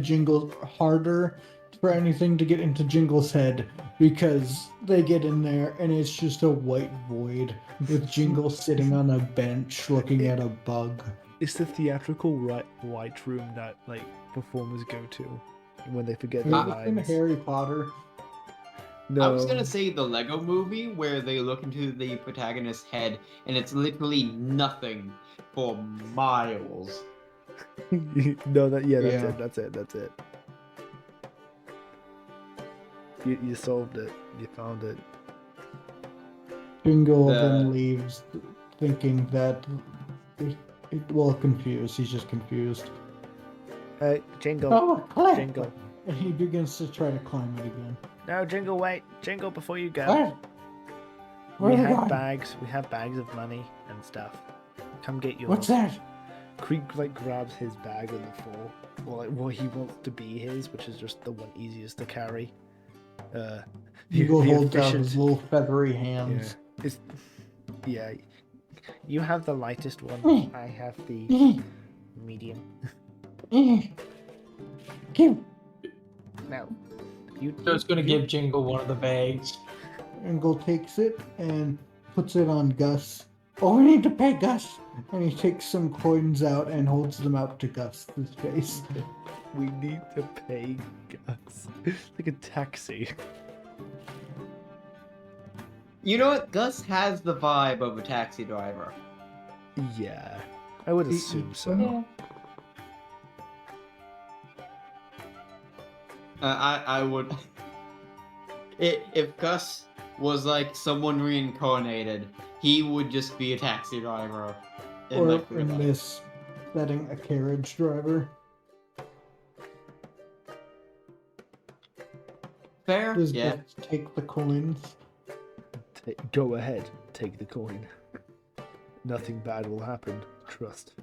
harder for anything to get into Jingle's head because they get in there and it's just a white void with Jingle sitting on a bench looking at a bug. It's the theatrical white room that like performers go to when they forget Have their you ever seen lines. Harry Potter? No. I was gonna say the Lego movie where they look into the protagonist's head and it's literally nothing for miles. No, that's Yeah. it. That's it. You solved it. You found it. Jingle then leaves thinking that confused. He's just confused. Jingle. Oh, Clank! Jingle. And he begins to try to climb it again. No, Jingle, wait. Jingle, before you go. What? Where We are we have going? bags. We have bags of money and stuff. Come get yours. What's that? Creek like grabs his bag on the floor, or like what he wants to be his, which is just the one easiest to carry. Jingle the holds out efficient- his little feathery hands. Yeah. You have the lightest one. I have the medium. Give. No. You. Joe's gonna give Jingle one of the bags. Jingle takes it and puts it on Gus. Oh, we need to pay Gus. And he takes some coins out and holds them out to Gus's face. We need to pay Gus. Like a taxi. You know what? Gus has the vibe of a taxi driver. Yeah. I would assume so. I would. If Gus was like someone reincarnated, he would just be a taxi driver. Or like, real in life. this setting, a carriage driver. Fair? Does Yeah. Gus take the coins? Go ahead. Take the coin. Nothing bad will happen. Trust.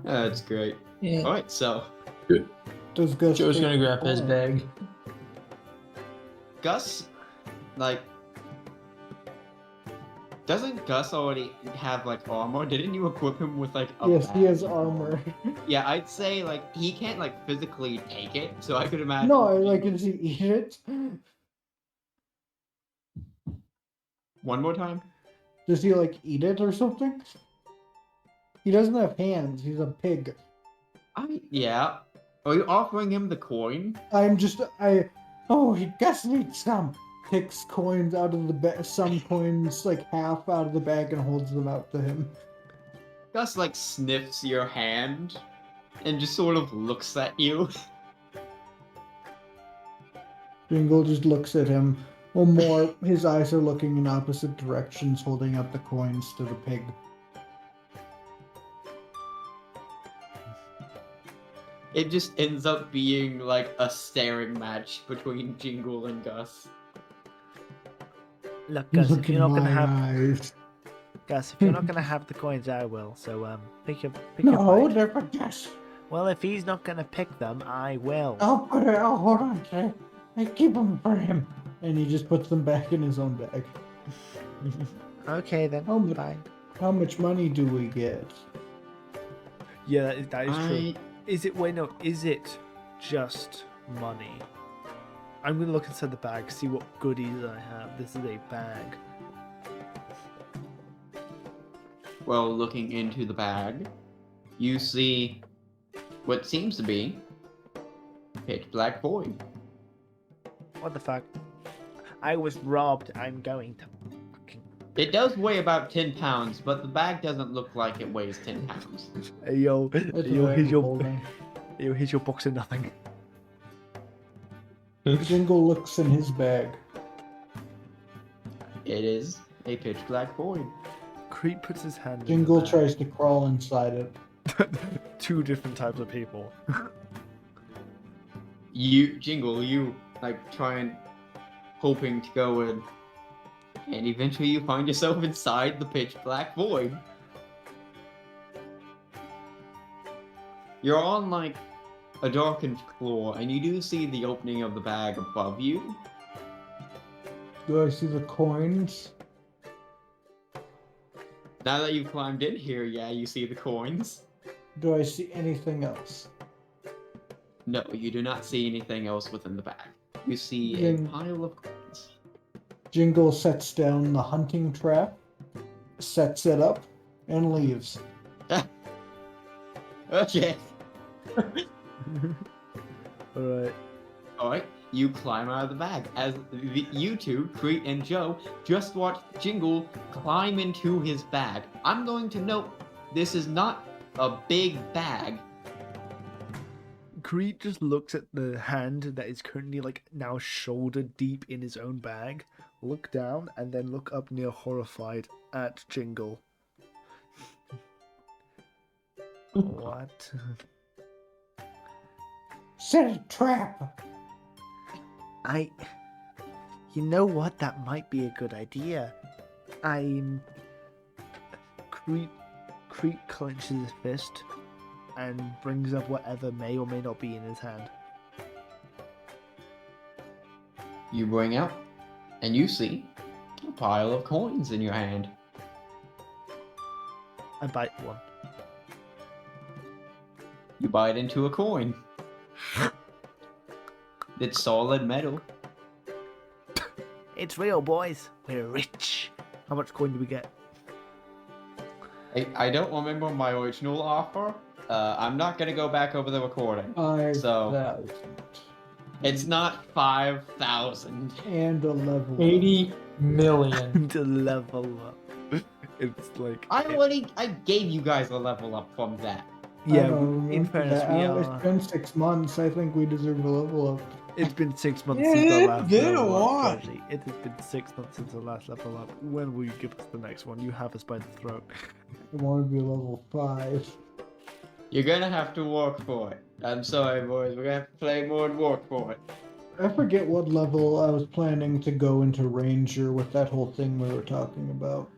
That's great. Yeah. Alright, so Does Gus Joe's take gonna the grab his coin? bag. Gus, like, doesn't Gus already have like armor? Didn't you equip him with like a Yes, he bag? has armor. Yeah, I'd say like he can't like physically take it, so I could imagine. No, like, does he eat it? One more time. Does he, like, eat it or something? He doesn't have hands. He's a pig. Yeah. Are you offering him the coin? Oh, he Gus needs some. Takes coins out of the bag, some coins, like, half out of the bag and holds them out to him. Gus like sniffs your hand and just sort of looks at you. Jingle just looks at him. Well, more, his eyes are looking in opposite directions, holding up the coins to the pig. It just ends up being like a staring match between Jingle and Gus. Look, Gus, Look if in you're not gonna my have eyes. Gus, if you're not gonna have the coins, I will. So pick your No, bite. they're for Gus. Well, if he's not gonna pick them, I will. I'll hold on to it. I keep them for him. And he just puts them back in his own bag. Okay then. How much- Fine. How much money do we get? Yeah, that is true. Is it? Wait, no. Is it just money? I'm gonna look inside the bag, see what goodies I have. This is a bag. Well, looking into the bag, you see what seems to be pitch black void. What the fuck? I was robbed. I'm going to fucking. It does weigh about 10 pounds, but the bag doesn't look like it weighs 10 pounds. Hey yo, That's yo, what here's I'm your, holding. yo, here's your box of nothing. Jingle looks in his bag. It is a pitch black void. Creep puts his hand. Jingle in the tries to crawl inside it. bag. Two different types of people. Jingle, you like trying, hoping to go in, and eventually you find yourself inside the pitch black void. You're on like a darkened floor, and you do see the opening of the bag above you. Do I see the coins? Now that you've climbed in here, yeah, you see the coins. Do I see anything else? No, you do not see anything else within the bag. You see a Then- pile of coins. Jingle sets down the hunting trap, sets it up, and leaves. Okay. Alright. Alright, you climb out of the bag. As you two, CRHYTT and Joe, just watched Jingle climb into his bag. I'm going to note, this is not a big bag. CRHYTT just looks at the hand that is currently like now shoulder deep in his own bag, look down, and then look up near horrified at Jingle. What? Set a trap! You know what? That might be a good idea. Creep clenches his fist and brings up whatever may or may not be in his hand. You bring out, and you see a pile of coins in your hand. I bite one. You bite into a coin. It's solid metal. It's real, boys. We're rich. How much coin do we get? I don't remember my original offer. I'm not gonna go back over the recording. 5,000. It's not 5,000. And a level. 80 million. To level up. It's like I gave you guys a level up from that. yeah. I don't In remember fairness, that. we It's are. been 6 months. I think we deserve a level up. It's been 6 months Yeah, since the it's last been a level up, while. Trashy. It has been 6 months since the last level up. When will you give us the next one? You have us by the throat. I want to be level 5. You're gonna have to work for it. I'm sorry, boys. We're gonna have to play more and work for it. I forget what level I was planning to go into Ranger with that whole thing we were talking about.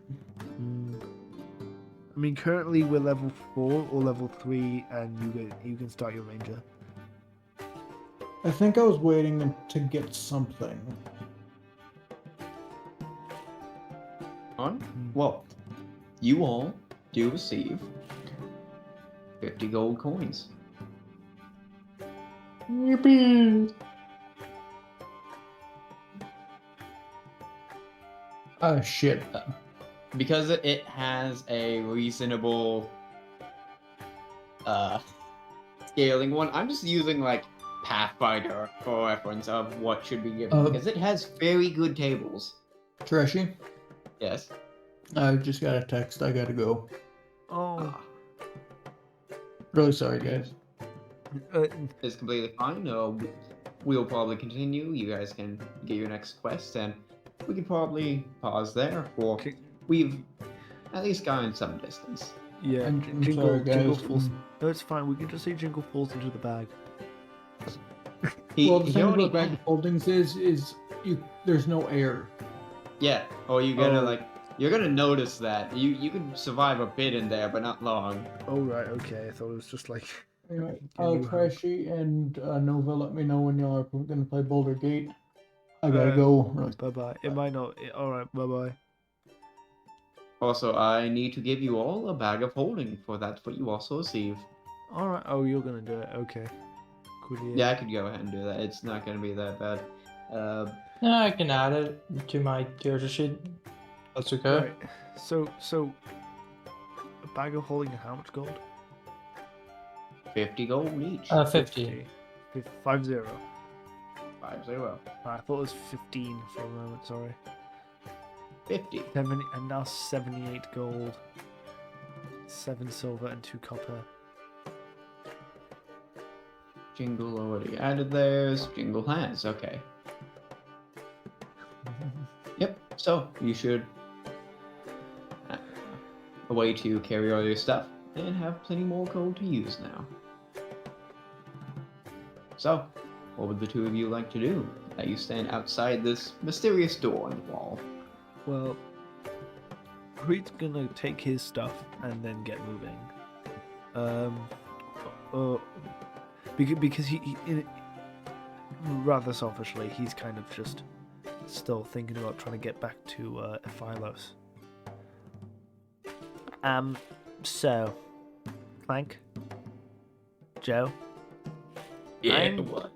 I mean, currently we're level 4 or level 3, and you can start your ranger. I think I was waiting to get something. On? Well, you all do receive 50 gold coins. Yippee! Shit. Because it has a reasonable scaling one, I'm just using like Pathfinder for reference of what should be given because it has very good tables. Trashy, Yes. I just got a text. I gotta go. Oh. Really sorry, guys. It's completely fine. We'll probably continue. You guys can get your next quest, and we could probably pause there. For Okay. we've at least gotten some distance. Yeah, I'm Jingle, sorry, Jingle guys. falls. No, it's fine. We can just say Jingle falls into the bag. Well, the He thing already- about bag holdings is there's no air. yeah. Or you gotta Oh. you're gonna notice that you can survive a bit in there, but not long. Oh right, okay. I thought it was just like. Anyway, Can you Trashy and Nova, let me know when y'all are gonna play Boulder Gate. I gotta go. Really. Bye bye. It might not. All right. Bye bye. Also, I need to give you all a bag of holding, for that's what you also receive. All right. Oh, you're gonna do it. Okay. Cool. Yeah, I could go ahead and do that. It's not gonna be that bad. Yeah, I can add it to my character sheet. That's okay. Right. So a bag of holding how much gold? 50 gold each. 50. 50. 50. 50. I thought it was 15 for a moment. Sorry. 50. 70 and now 78 gold, 7 silver and 2 copper. Jingle already added theirs. Jingle has. Okay. Yep. So you should a way to carry all your stuff and have plenty more gold to use now. So, what would the two of you like to do? You stand outside this mysterious door in the wall. Well, CRHYTT's gonna take his stuff and then get moving. Because he rather selfishly, he's kind of just still thinking about trying to get back to Ephilos. So, Clank, Joe, What?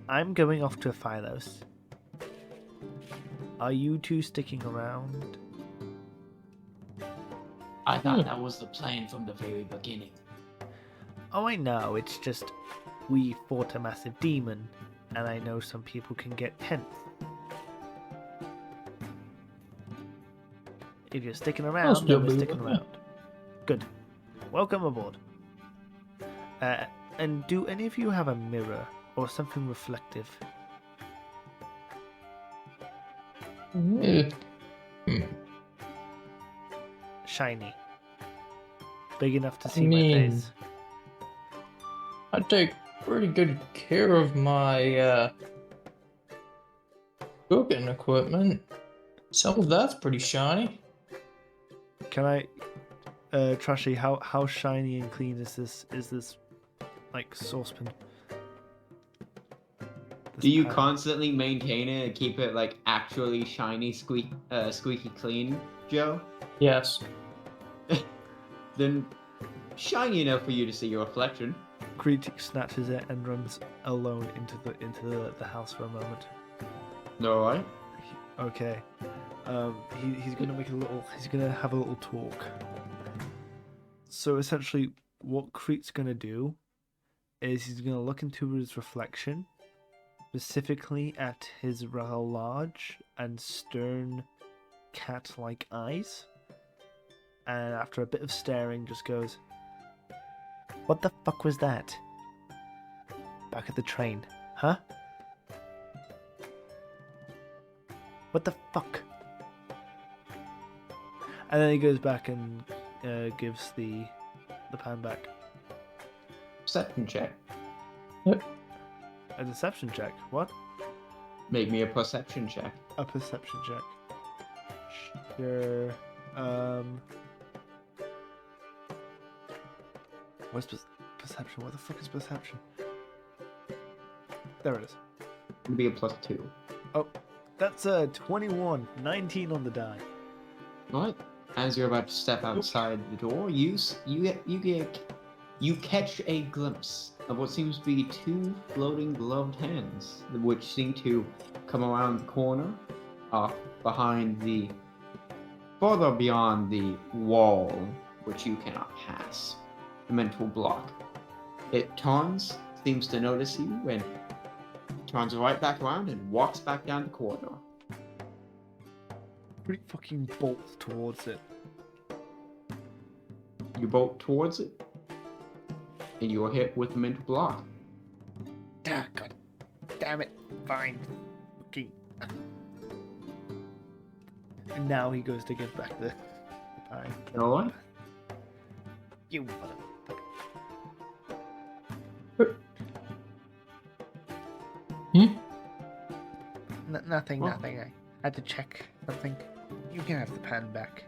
I'm going off to Philos. Are you two sticking around? I thought that was the plan from the very beginning. Oh, I know. It's just we fought a massive demon, and I know some people can get tense. If you're sticking around, still then we're be sticking with you. around. Good. Welcome aboard. And do any of you have a mirror or something reflective? Eh, Shiny. Big enough to I see my mean- face. I take pretty good care of my cooking equipment. Some of that's pretty shiny. Can I, Trashy? How shiny and clean is this? Is this like saucepan? This Do you pan? constantly maintain it and keep it like actually shiny, squeaky clean, Joe? Yes. Then shiny enough for you to see your reflection. CRHYTT snatches it and runs alone into the house for a moment. No, right? Okay. He's gonna make a little. He's gonna have a little talk. So essentially, what CRHYTT's gonna do is he's gonna look into his reflection, specifically at his rather large and stern cat-like eyes, and after a bit of staring, just goes, "What the fuck was that? Back at the train, huh? What the fuck?" And then he goes back and gives the pan back. Perception check. A deception check. What? Make me a perception check. A perception check. Sure. What's perception? What the fuck is perception? There it is. It'll be a +2. Oh, that's a 21. 19 on the die. What? As you're about to step outside the door, you catch a glimpse of what seems to be two floating gloved hands, which seem to come around the corner, behind the, further beyond the wall, which you cannot pass, the mental block. It turns, seems to notice you, and turns right back around and walks back down the corridor. Pretty fucking bolts towards it. You bolt towards it, and you are hit with the mental block. Ah, God damn it. Fine. Okay. And now he goes to give back the pie. You know what? You motherfucker. Nothing. What? Nothing. I had to check something. You can have the pan back.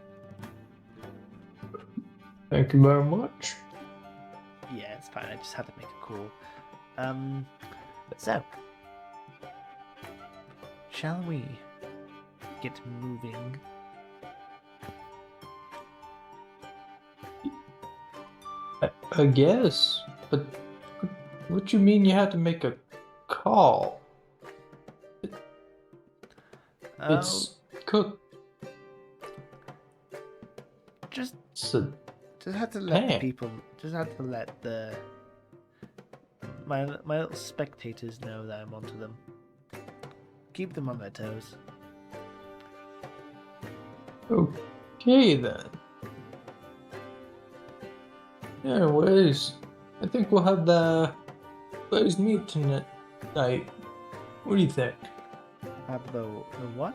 Thank you very much. Yeah, it's fine. I just had to make a call. So, shall we get moving? I guess, but what you mean you have to make a call? It's cooked. Just So, had to let the Hey. people. Just had to let the my little spectators know that I'm onto them. Keep them on their toes. okay then. Anyways, I think we'll have the glazed meat tonight. What do you think? Have the what?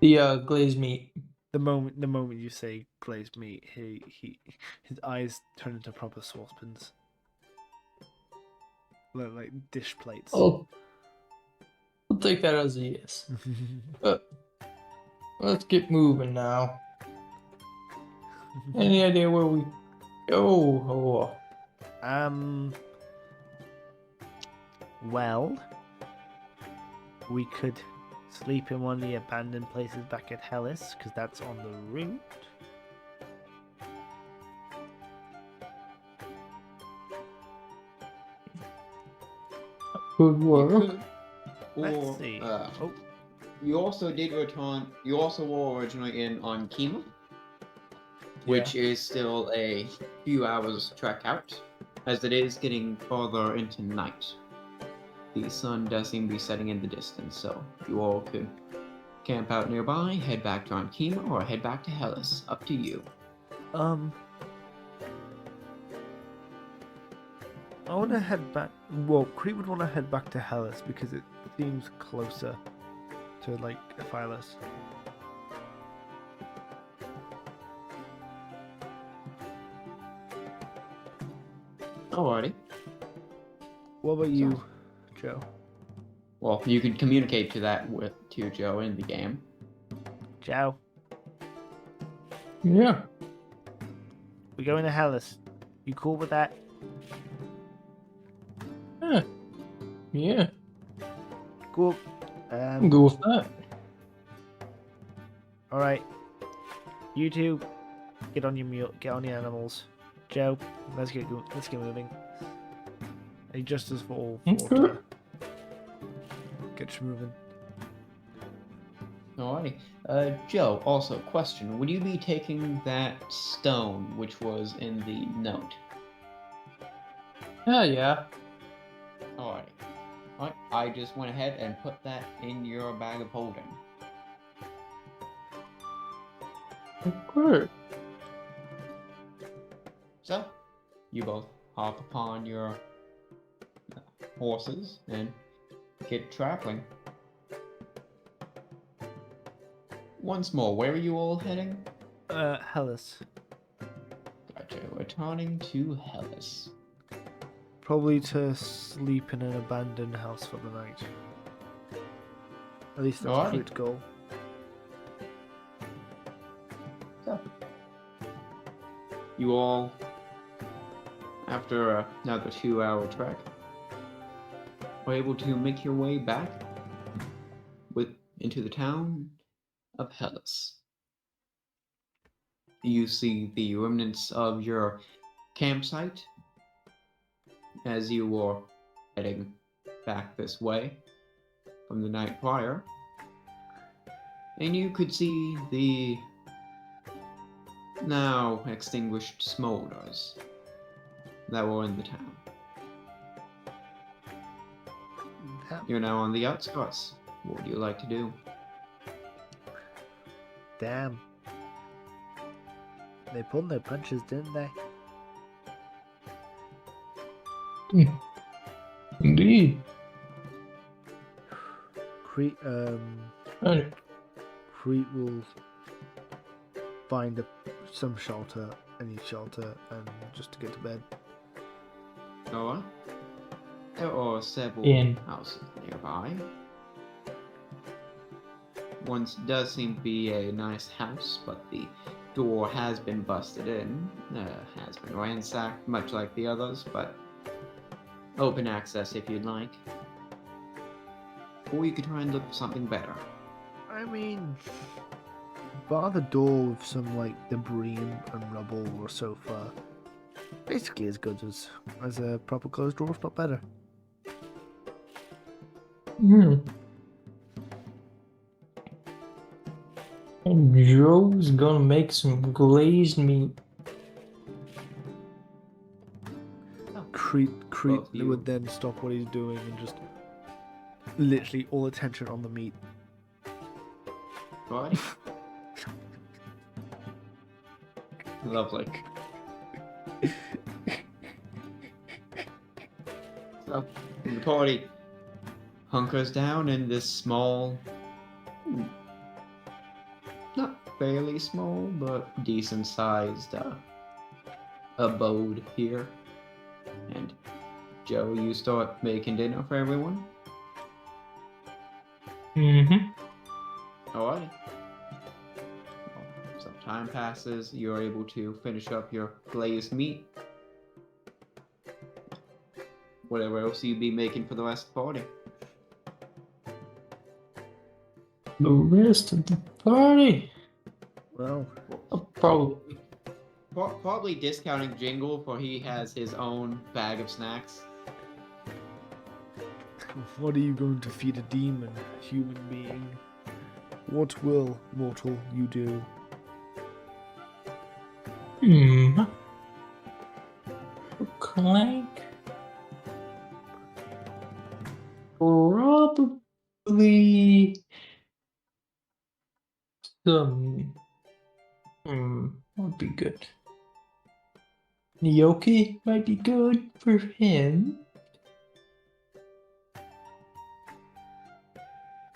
The glazed meat. The moment you say glazed meat, his eyes turn into proper saucepans, like dish plates. I'll take that as a yes. But let's get moving now. Any idea where we go? Well, we could sleep in one of the abandoned places back at Hellas, because that's on the route. Good You work. could, Let's or see. you also did return. You also were originally in on Kima, which is still a few hours trek out, as it is getting farther into night. The sun does seem to be setting in the distance, so you all could camp out nearby, head back to Ankima, or head back to Hellas. Up to you. I want to head back. Well, Crete would want to head back to Hellas because it seems closer to like Ephialus. Alrighty. What about you, Joe? Well, you could communicate to Joe in the game. Joe, Yeah. we're going to Hellas. You cool with that? Yeah. Cool. Go with that. All right. You two, get on your mule. Get on your animals. Joe, let's get moving. Adjust us for all four to get you moving. Alrighty. Joe, also, question. Would you be taking that stone which was in the note? Yeah. Alright. Alright, I just went ahead and put that in your bag of holding. Good. So, you both hop upon your horses and get traveling. Once more, where are you all heading? Hellas. Gotcha, returning to Hellas. Probably to sleep in an abandoned house for the night. At least that's Alrighty. Crete's goal. So, you all, after another 2-hour trek, were able to make your way back into the town of Hellas. You see the remnants of your campsite as you were heading back this way from the night prior, and you could see the now extinguished smolders that were in the town. You're now on the outskirts. What would you like to do? Damn. They pulled their punches, didn't they? Indeed. Crete will find some shelter, any shelter, and just to get to bed. Alright. There are several In. houses nearby. One does seem to be a nice house, but the door has been busted in, has been ransacked, much like the others, but open access if you'd like. Or you could try and look for something better. I mean, bar the door with some like debris and rubble or sofa, basically as good as a proper closed door, if not better. And Joe's gonna make some glazed meat. Crete Both you. would then stop what he's doing and just literally all attention on the meat. Right? Lovely. So, the party hunkers down in this small, not fairly small, but decent sized abode here. And Joe, you start making dinner for everyone? Alright. Well, some time passes, you're able to finish up your glazed meat. Whatever else you'd be making for the rest of the party. the rest of the party. Well, Probably. Probably discounting Jingle, for he has his own bag of snacks. what are you going to feed a demon, human being? What will, mortal, you do? Clank. Probably some. Would be good. Gnocchi might be good for him.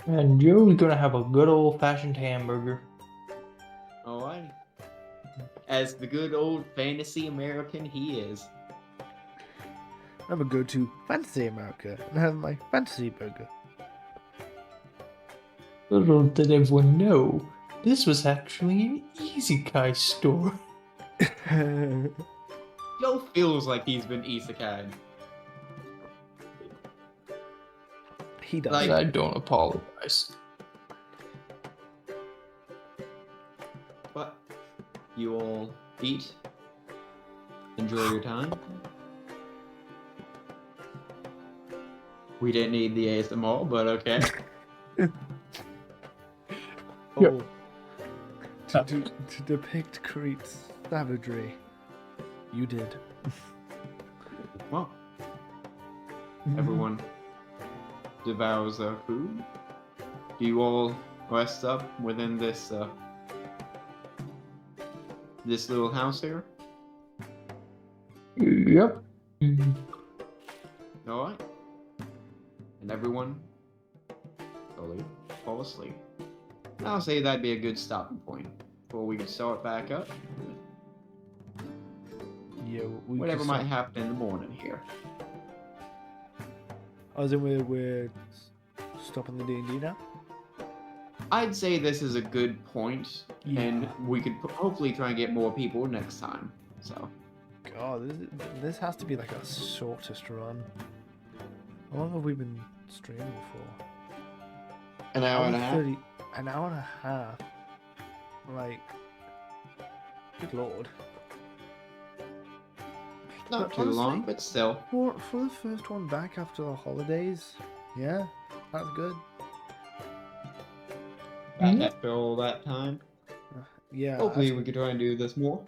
And Joe's gonna have a good old-fashioned hamburger. Alright. As the good old fantasy American he is. I'm gonna go to Fantasy America and have my fantasy burger. Little did everyone know, this was actually an isekai store. Joe feels like he's been isekai'd. He does. Like- I don't apologize. But you all eat. Enjoy your time. We didn't need the ASMR, but okay. Oh, to depict CRHYTT's savagery, you did. Well, everyone devours their food. Do you all rest up within this this little house here? Yep. Alright. And everyone slowly fall asleep. I'll say that'd be a good stopping point before we can start back up. Yeah, we Whatever just might happen in the morning here. I was in we're stopping the D&D now. I'd say this is a good point, Yeah. and we could hopefully try and get more people next time. So, God, this has to be like our shortest run. How long have we been streaming for? an hour and a half. An hour and a half. Like, good lord. Not But too long, honestly- but still. For the first one back after the holidays, yeah, that's good. After all that time. Yeah. Hopefully we could try and do this more.